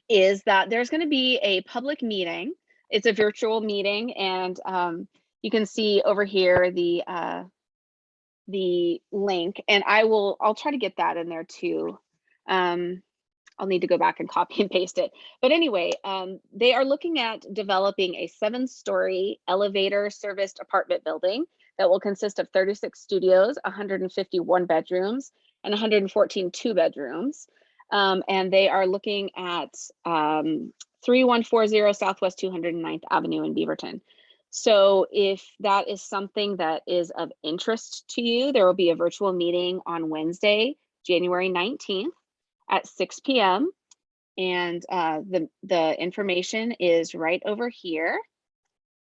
[SPEAKER 1] is that there's going to be a public meeting. It's a virtual meeting, and you can see over here the link, and I'll try to get that in there too. I'll need to go back and copy and paste it. But anyway, they are looking at developing a 7-story elevator serviced apartment building that will consist of 36 studios, 151 bedrooms, and 114 2-bedrooms. And they are looking at 3140 Southwest 209th Avenue in Beaverton. So if that is something that is of interest to you, there will be a virtual meeting on Wednesday, January 19th at 6 p.m. And the information is right over here.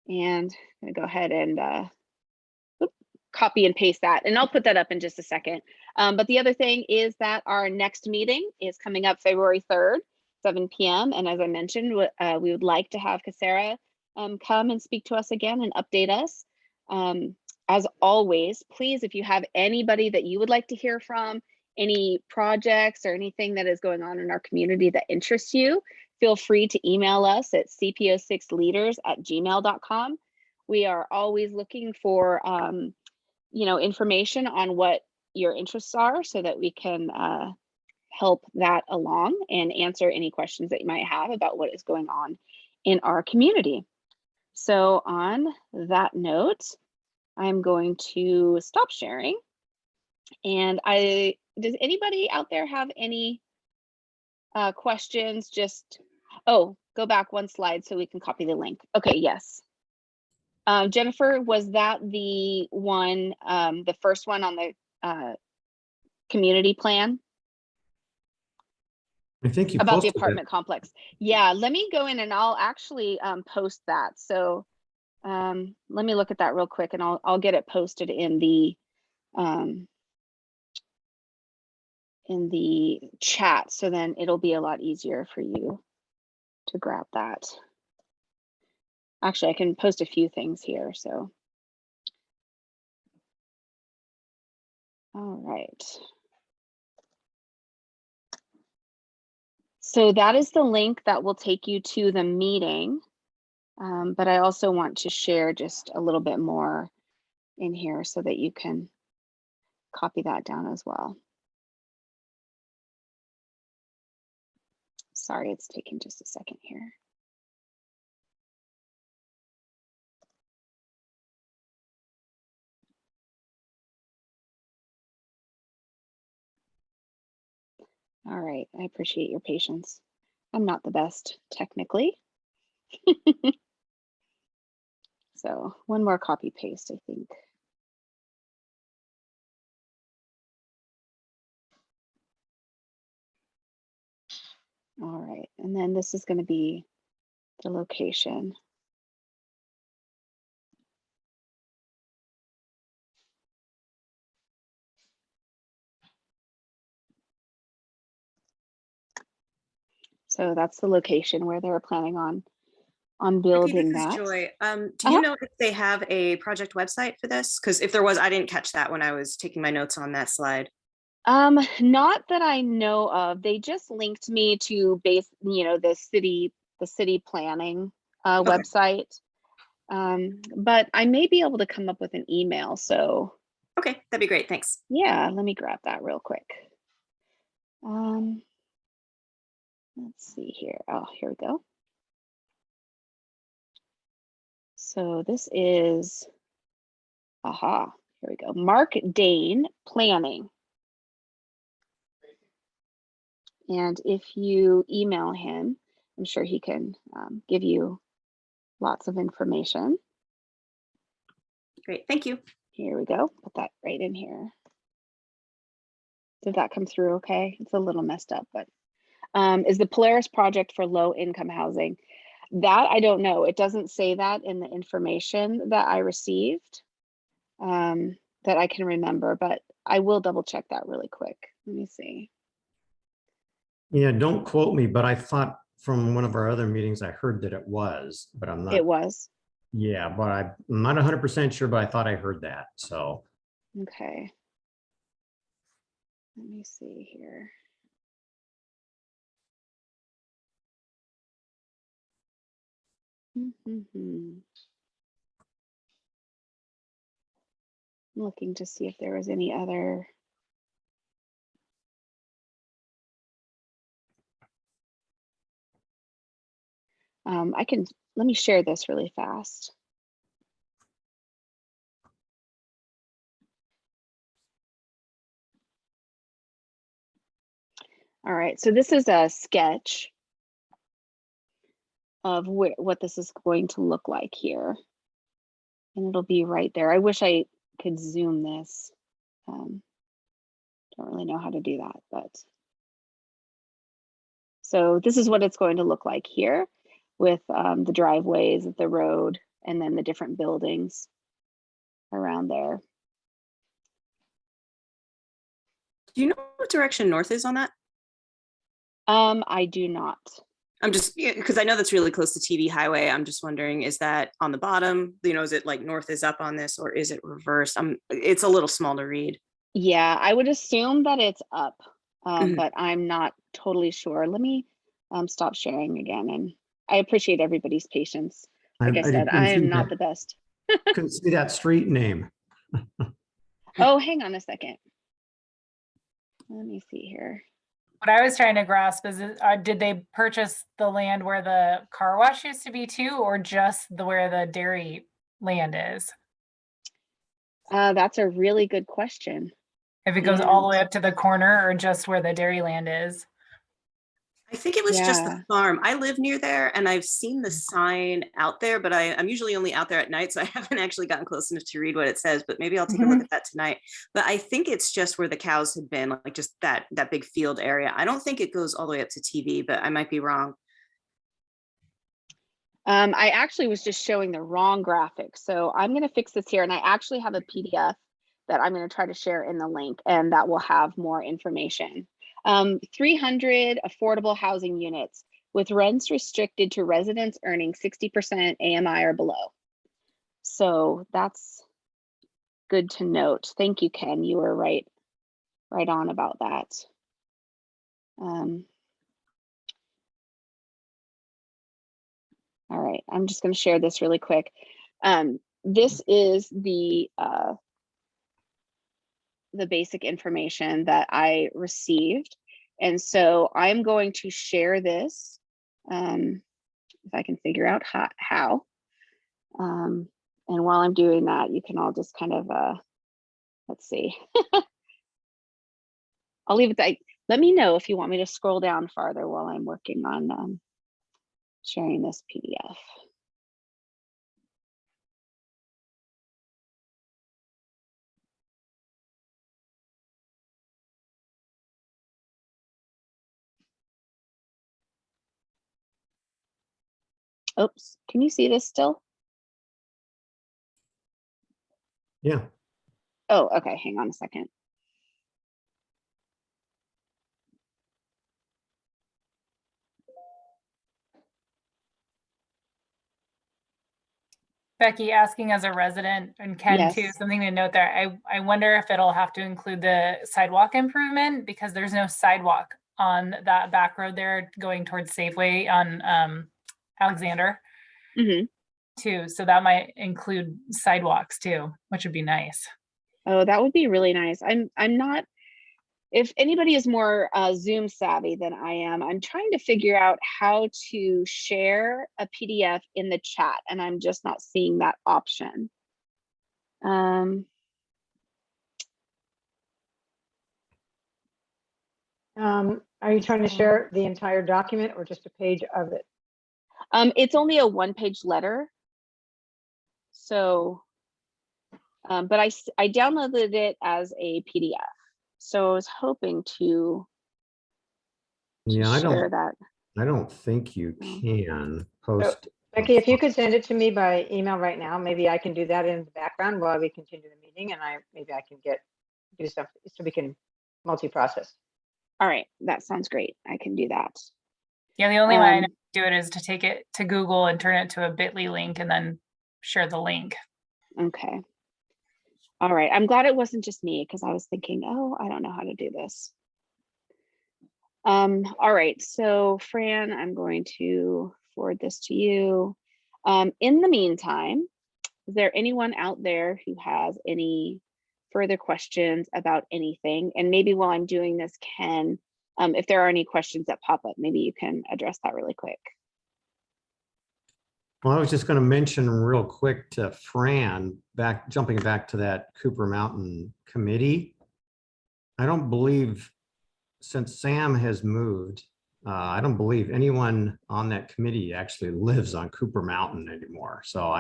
[SPEAKER 1] And I'm gonna go ahead and copy and paste that, and I'll put that up in just a second. But the other thing is that our next meeting is coming up February 3rd, 7 p.m. And as I mentioned, we would like to have Casara come and speak to us again and update us. As always, please, if you have anybody that you would like to hear from, any projects or anything that is going on in our community that interests you, feel free to email us at cpo6leaders@gmail.com. We are always looking for, information on what your interests are so that we can help that along and answer any questions that you might have about what is going on in our community. So on that note, I'm going to stop sharing. And does anybody out there have any questions? Go back one slide so we can copy the link. Okay, yes. Jennifer, was that the one, the first one on the community plan?
[SPEAKER 7] I think you
[SPEAKER 1] About the
[SPEAKER 7] posted
[SPEAKER 1] apartment complex. Yeah, let me go in and I'll actually post that. So let me look at that real quick and I'll get it posted in the chat. So then it'll be a lot easier for you to grab that. Actually, I can post a few things here. So, all right. So that is the link that will take you to the meeting. But I also want to share just a little bit more in here so that you can copy that down as well. Sorry, it's taking just a second here. All right, I appreciate your patience. I'm not the best technically. So one more copy paste, I think. All right, and then this is going to be the location. So that's the location where they're planning on building
[SPEAKER 9] This is
[SPEAKER 1] that.
[SPEAKER 9] Joy. Do you know if they have a project website for this? Because if there was, I didn't catch that when I was taking my notes on that slide.
[SPEAKER 1] Not that I know of. They just linked me to the city planning website. But I may be able to come up with an email. So
[SPEAKER 9] okay, that'd be great. Thanks.
[SPEAKER 1] Yeah, let me grab that real quick. Let's see here. Oh, here we go. So this is, here we go. Mark Dane Planning. And if you email him, I'm sure he can give you lots of information.
[SPEAKER 9] Great, thank you.
[SPEAKER 1] Here we go. Put that right in here. Did that come through okay? It's a little messed up, but is the Polaris project for low income housing? That I don't know. It doesn't say that in the information that I received that I can remember, but I will double check that really quick. Let me see.
[SPEAKER 7] Yeah, don't quote me, but I thought from one of our other meetings, I heard that it was, but I'm not.
[SPEAKER 1] It was.
[SPEAKER 7] Yeah, but I'm not 100% sure, but I thought I heard that. So.
[SPEAKER 1] Okay. Let me see here. I'm looking to see if there was any other. Let me share this really fast. All right, so this is a sketch of what this is going to look like here. And it'll be right there. I wish I could zoom this. Don't really know how to do that, but. So this is what it's going to look like here with the driveways, the road, and then the different buildings around there.
[SPEAKER 9] Do you know what direction north is on that?
[SPEAKER 1] I do not.
[SPEAKER 9] I'm just, because I know that's really close to TV highway. I'm just wondering, is that on the bottom? Is it like north is up on this or is it reversed? It's a little small to read.
[SPEAKER 1] Yeah, I would assume that it's up,
[SPEAKER 9] Mhm.
[SPEAKER 1] but I'm not totally sure. Let me stop sharing again. And I appreciate everybody's patience. Like I said, I am not the best.
[SPEAKER 7] Couldn't see that street name.
[SPEAKER 1] Oh, hang on a second. Let me see here.
[SPEAKER 2] What I was trying to grasp is, did they purchase the land where the car wash used to be too, or just where the dairy land is?
[SPEAKER 1] That's a really good question.
[SPEAKER 2] If it goes all the way
[SPEAKER 1] And
[SPEAKER 2] up to the corner or just where the dairy land is?
[SPEAKER 9] I think it was just
[SPEAKER 1] yeah,
[SPEAKER 9] the farm. I live near there and I've seen the sign out there, but I'm usually only out there at night, so I haven't actually gotten close enough to read what it says, but maybe I'll take a look at that tonight. But I think it's just where the cows had been, like just that big field area. I don't think it goes all the way up to TV, but I might be wrong.
[SPEAKER 1] I actually was just showing the wrong graphic. So I'm going to fix this here. And I actually have a PDF that I'm going to try to share in the link, and that will have more information. 300 affordable housing units with rents restricted to residents earning 60% AMI or below. So that's good to note. Thank you, Ken. You were right on about that. All right, I'm just going to share this really quick. This is the basic information that I received. And so I'm going to share this, if I can figure out how. And while I'm doing that, you can all just kind of, let's see. I'll leave it that. Let me know if you want me to scroll down farther while I'm working on sharing this PDF. Oops, can you see this still?
[SPEAKER 7] Yeah.
[SPEAKER 1] Oh, okay, hang on a second.
[SPEAKER 2] Becky, asking as a resident, and Ken too,
[SPEAKER 1] Yes.
[SPEAKER 2] something to note there. I wonder if it'll have to include the sidewalk improvement, because there's no sidewalk on that back road there going towards Safeway on Alexander
[SPEAKER 1] Mm-hmm.
[SPEAKER 2] too. So that might include sidewalks too, which would be nice.
[SPEAKER 1] Oh, that would be really nice. I'm not, if anybody is more Zoom savvy than I am, I'm trying to figure out how to share a PDF in the chat, and I'm just not seeing that option.
[SPEAKER 8] Are you trying to share the entire document or just a page of it?
[SPEAKER 1] It's only a one-page letter. So, but I downloaded it as a PDF. So I was hoping to
[SPEAKER 7] Yeah,
[SPEAKER 1] share that.
[SPEAKER 7] I don't think you can post.
[SPEAKER 8] Becky, if you could send it to me by email right now, maybe I can do that in the background while we continue the meeting, and maybe I can do something so we can multi-process.
[SPEAKER 1] All right, that sounds great. I can do that.
[SPEAKER 2] Yeah, the only way I know to do it is to take it to Google and turn it to a bit.ly link and then share the link.
[SPEAKER 1] Okay. All right. I'm glad it wasn't just me, because I was thinking, oh, I don't know how to do this. All right. So Fran, I'm going to forward this to you. In the meantime, is there anyone out there who has any further questions about anything? And maybe while I'm doing this, Ken, if there are any questions that pop up, maybe you can address that really quick.
[SPEAKER 7] Well, I was just going to mention real quick to Fran, jumping back to that Cooper Mountain committee. I don't believe, since Sam has moved, I don't believe anyone on that committee actually lives on Cooper Mountain anymore. So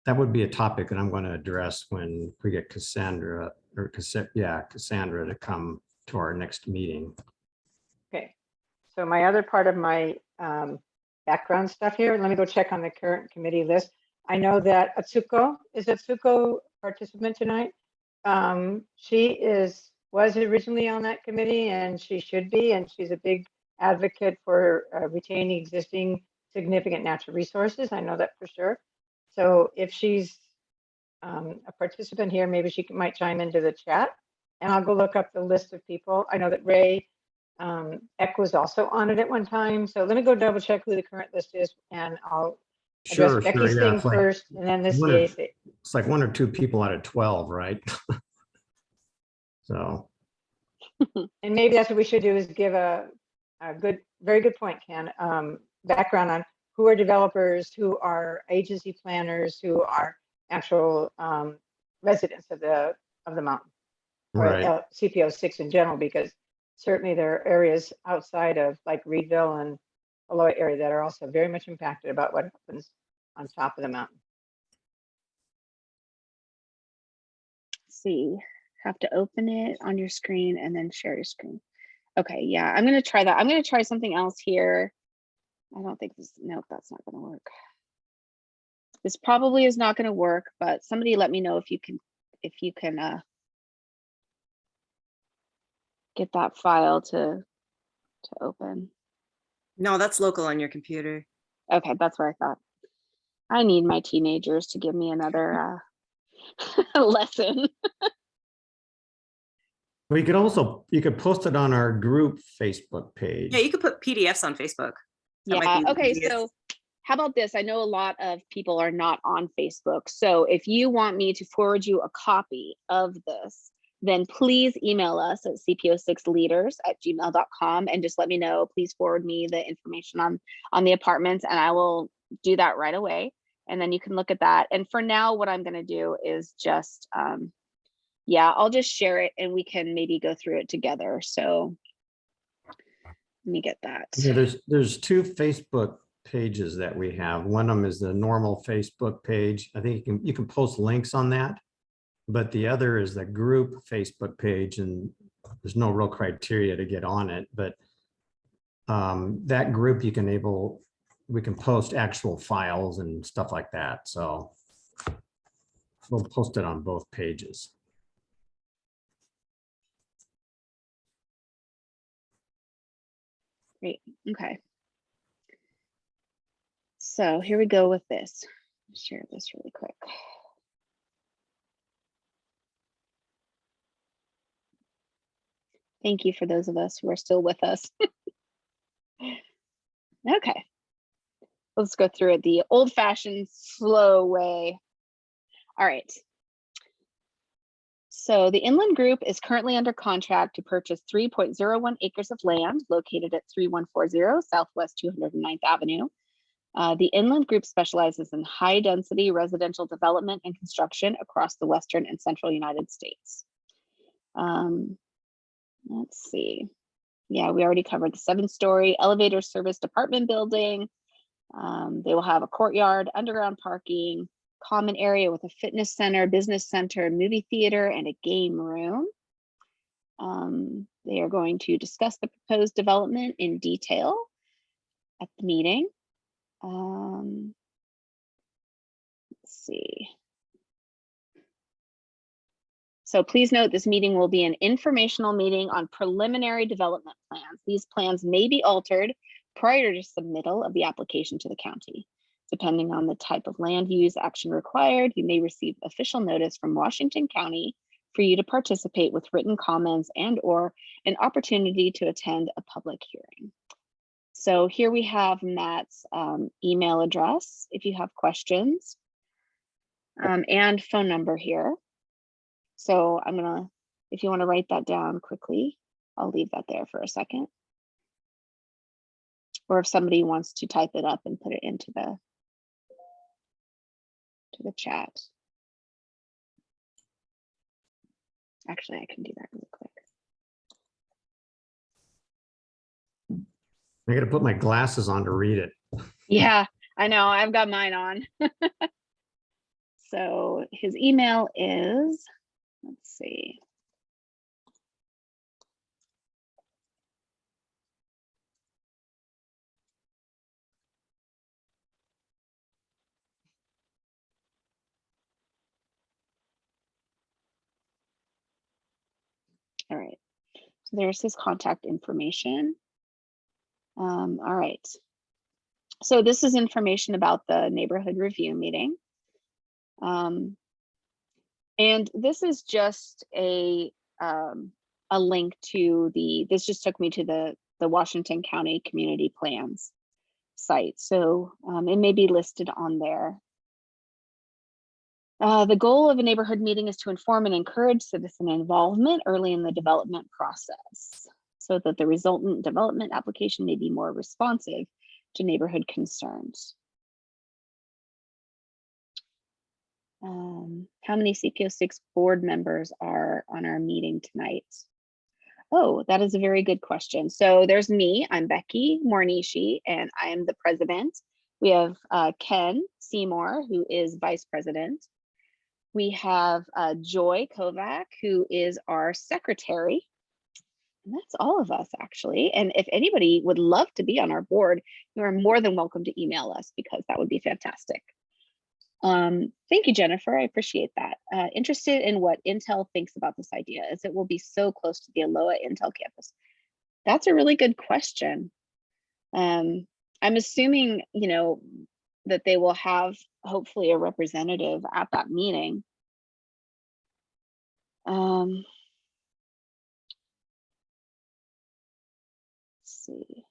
[SPEAKER 7] that would be a topic that I'm going to address when we get Cassandra to come to our next meeting.
[SPEAKER 8] Okay. So my other part of my background stuff here, let me go check on the current committee list. I know that Atsuko, is Atsuko participant tonight? She was originally on that committee, and she should be, and she's a big advocate for retaining existing significant natural resources. I know that for sure. So if she's a participant here. Maybe she might chime into the chat, and I'll go look up the list of people. I know that Ray Eck was also on it at one time. So let me go double check who the current list is, and I'll address
[SPEAKER 7] Sure,
[SPEAKER 8] Becky's
[SPEAKER 7] yeah,
[SPEAKER 8] thing
[SPEAKER 7] it's like
[SPEAKER 8] first, and then the
[SPEAKER 7] one of-
[SPEAKER 8] CAC.
[SPEAKER 7] It's like 1 or 2 people out of 12, right? So,
[SPEAKER 8] And maybe that's what we should do, is give a very good point, Ken, background on who are developers, who are agency planners, who are actual residents of the mountain, or
[SPEAKER 7] right.
[SPEAKER 8] CPO 6 in general, because certainly there are areas outside of like Reedville and Aloha area that are also very much impacted about what happens on top of the mountain.
[SPEAKER 1] Let's see, have to open it on your screen and then share your screen. Okay, yeah, I'm gonna try that. I'm gonna try something else here. I don't think this, nope, that's not gonna work. This probably is not gonna work, but somebody let me know if you can get that file to open.
[SPEAKER 9] No, that's local on your computer.
[SPEAKER 1] Okay, that's what I thought. I need my teenagers to give me another lesson.
[SPEAKER 7] Well, you could post it on our group Facebook page.
[SPEAKER 9] Yeah, you could put PDFs on Facebook. That might
[SPEAKER 1] Yeah,
[SPEAKER 9] be the
[SPEAKER 1] okay,
[SPEAKER 9] easiest.
[SPEAKER 1] so how about this? I know a lot of people are not on Facebook. So if you want me to forward you a copy of this, then please email us at cpo6leaders@gmail.com and just let me know. Please forward me the information on the apartments, and I will do that right away. And then you can look at that. And for now, what I'm going to do is just, yeah, I'll just share it and we can maybe go through it together. So let me get that.
[SPEAKER 7] Yeah, there's 2 Facebook pages that we have. One of them is the normal Facebook page. I think you can post links on that, but the other is the group Facebook page, and there's no real criteria to get on it. But that group we can post actual files and stuff like that. So we'll post it on both pages.
[SPEAKER 1] Great, okay. So here we go with this. Share this really quick. Thank you for those of us who are still with us. Okay, let's go through it the old-fashioned slow way. All right. So the Inland Group is currently under contract to purchase 3.01 acres of land located at 3140 Southwest 209th Avenue. The Inland Group specializes in high-density residential development and construction across the Western and Central United States. Let's see. Yeah, we already covered the 7-story elevator service department building. They will have a courtyard, underground parking, common area with a fitness center, business center, movie theater, and a game room. They are going to discuss the proposed development in detail at the meeting. Let's see. So please note this meeting will be an informational meeting on preliminary development plans. These plans may be altered prior to submittal of the application to the county. Depending on the type of land use action required, you may receive official notice from Washington County for you to participate with written comments and/or an opportunity to attend a public hearing. So here we have Matt's email address if you have questions, and phone number here. So I'm gonna, if you want to write that down quickly, I'll leave that there for a second. Or if somebody wants to type it up and put it into the chat. Actually, I can do that really quick.
[SPEAKER 7] I got to put my glasses on to read it.
[SPEAKER 1] Yeah, I know, I've got mine on. So his email is, let's see. All right, so there's his contact information. All right. So this is information about the neighborhood review meeting. And this is just a link to this just took me to the Washington County Community Plans site. So it may be listed on there. The goal of a neighborhood meeting is to inform and encourage citizen involvement early in the development process so that the resultant development application may be more responsive to neighborhood concerns. How many CPO6 board members are on our meeting tonight? Oh, that is a very good question. So there's me, I'm Becky Mornishi, and I am the president. We have Ken Seymour, who is vice president. We have Joy Kovac, who is our secretary. And that's all of us, actually. And if anybody would love to be on our board, you are more than welcome to email us, because that would be fantastic. Thank you, Jennifer. I appreciate that. Interested in what Intel thinks about this idea, as it will be so close to the Aloha Intel campus. That's a really good question. I'm assuming, you know, that they will have hopefully a representative at that meeting. Let's see.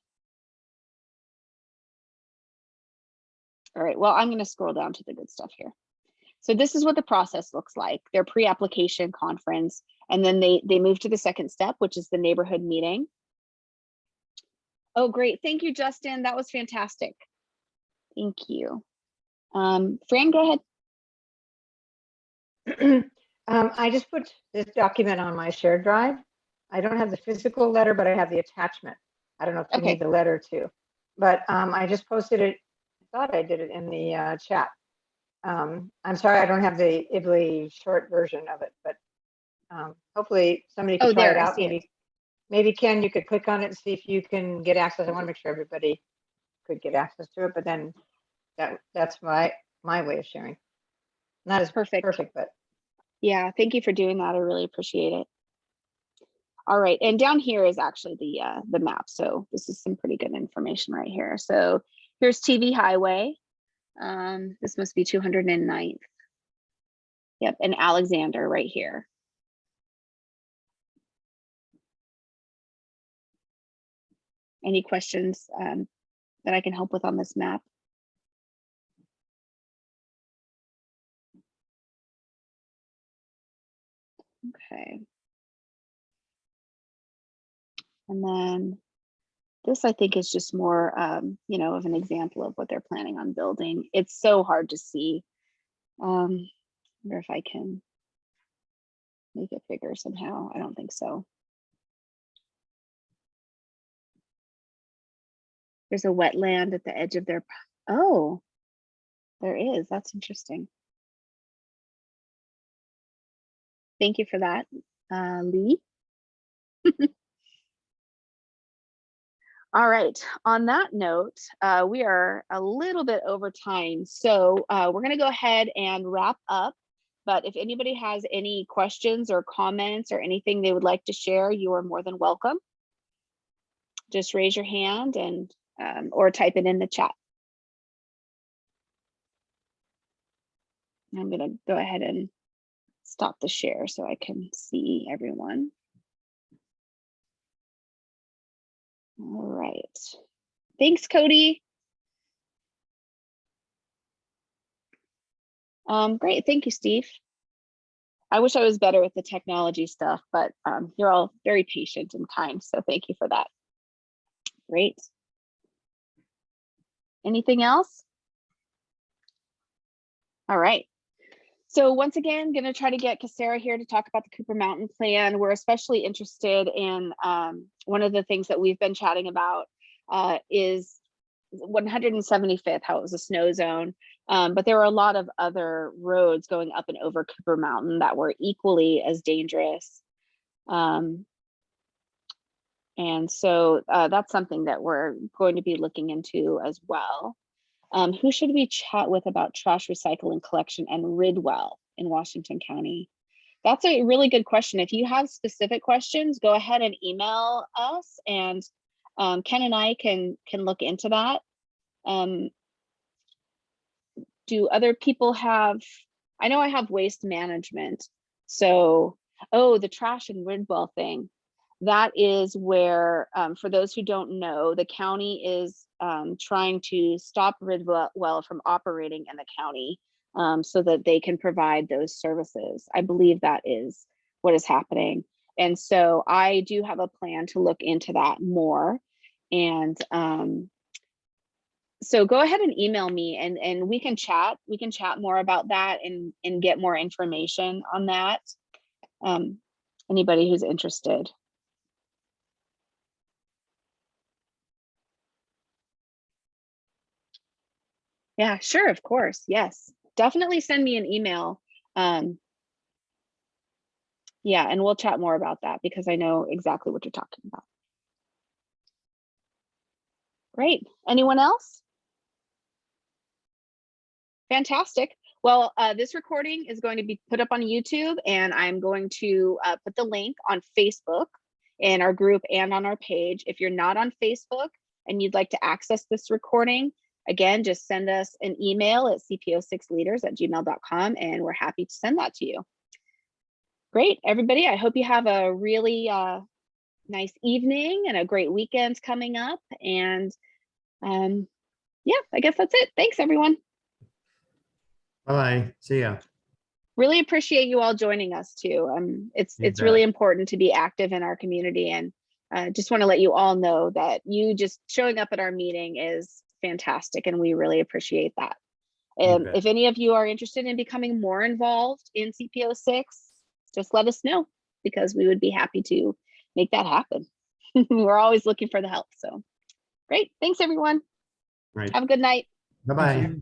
[SPEAKER 1] All right, well, I'm going to scroll down to the good stuff here. So this is what the process looks like. Their pre-application conference, and then they move to the second step, which is the neighborhood meeting. Oh, great. Thank you, Justin. That was fantastic. Thank you. Fran, go ahead.
[SPEAKER 8] I just put this document on my shared drive. I don't have the physical letter, but I have the attachment. I don't know if you need the letter too, but I just posted it. I thought I did it in the chat. I'm sorry, I don't have the Ivly short version of it, but hopefully somebody can try it out. Maybe Ken, you could click on it and see if you can get access. I want to make sure everybody could get access to it, but then that's my way of sharing. Not as perfect, but
[SPEAKER 1] yeah, thank you for doing that. I really appreciate it. All right, and down here is actually the map. So this is some pretty good information right here. So here's TV Highway. This must be 209th. Yep, and Alexander right here. Any questions that I can help with on this map? Okay. And then this, I think, is just more, you know, of an example of what they're planning on building. It's so hard to see. I wonder if I can make it bigger somehow. I don't think so. There's a wetland at the edge of their, oh, there is. That's interesting. Thank you for that, Lee. All right, on that note, we are a little bit over time. So we're gonna go ahead and wrap up. But if anybody has any questions or comments or anything they would like to share, you are more than welcome. Just raise your hand and or type it in the chat. I'm gonna go ahead and stop the share so I can see everyone. All right. Thanks, Cody. Great. Thank you, Steve. I wish I was better with the technology stuff, but you're all very patient and kind, so thank you for that. Great. Anything else? All right. So once again, going to try to get Casara here to talk about the Cooper Mountain Plan. We're especially interested in one of the things that we've been chatting about is 175th, how it was a snow zone. But there were a lot of other roads going up and over Cooper Mountain that were equally as dangerous. And so that's something that we're going to be looking into as well. Who should we chat with about trash recycling collection and Ridwell in Washington County? That's a really good question. If you have specific questions, go ahead and email us, and Ken and I can look into that. Do other people have I know I have waste management. So, oh, the trash and Ridwell thing. That is where, for those who don't know, the county is trying to stop Ridwell from operating in the county so that they can provide those services. I believe that is what is happening. And so I do have a plan to look into that more. And so go ahead and email me and we can chat. We can chat more about that and get more information on that. Anybody who's interested. Yeah, sure, of course. Yes, definitely send me an email. Yeah, and we'll chat more about that because I know exactly what you're talking about. Great. Anyone else? Fantastic. Well, this recording is going to be put up on YouTube, and I'm going to put the link on Facebook in our group and on our page. If you're not on Facebook and you'd like to access this recording, again, just send us an email at cpo6leaders@gmail.com, and we're happy to send that to you. Great, everybody. I hope you have a really nice evening and a great weekend coming up. And yeah, I guess that's it. Thanks, everyone.
[SPEAKER 7] Bye. See ya.
[SPEAKER 1] Really appreciate you all joining us too. It's
[SPEAKER 7] You
[SPEAKER 1] really
[SPEAKER 7] bet.
[SPEAKER 1] important to be active in our community, and just want to let you all know that you just showing up at our meeting is fantastic, and we really appreciate that. And
[SPEAKER 7] bet.
[SPEAKER 1] if any of you are interested in becoming more involved in CPO6, just let us know because we would be happy to make that happen. We're always looking for the help. So great. Thanks, everyone.
[SPEAKER 7] Right.
[SPEAKER 1] Have a good night.
[SPEAKER 7] Bye-bye.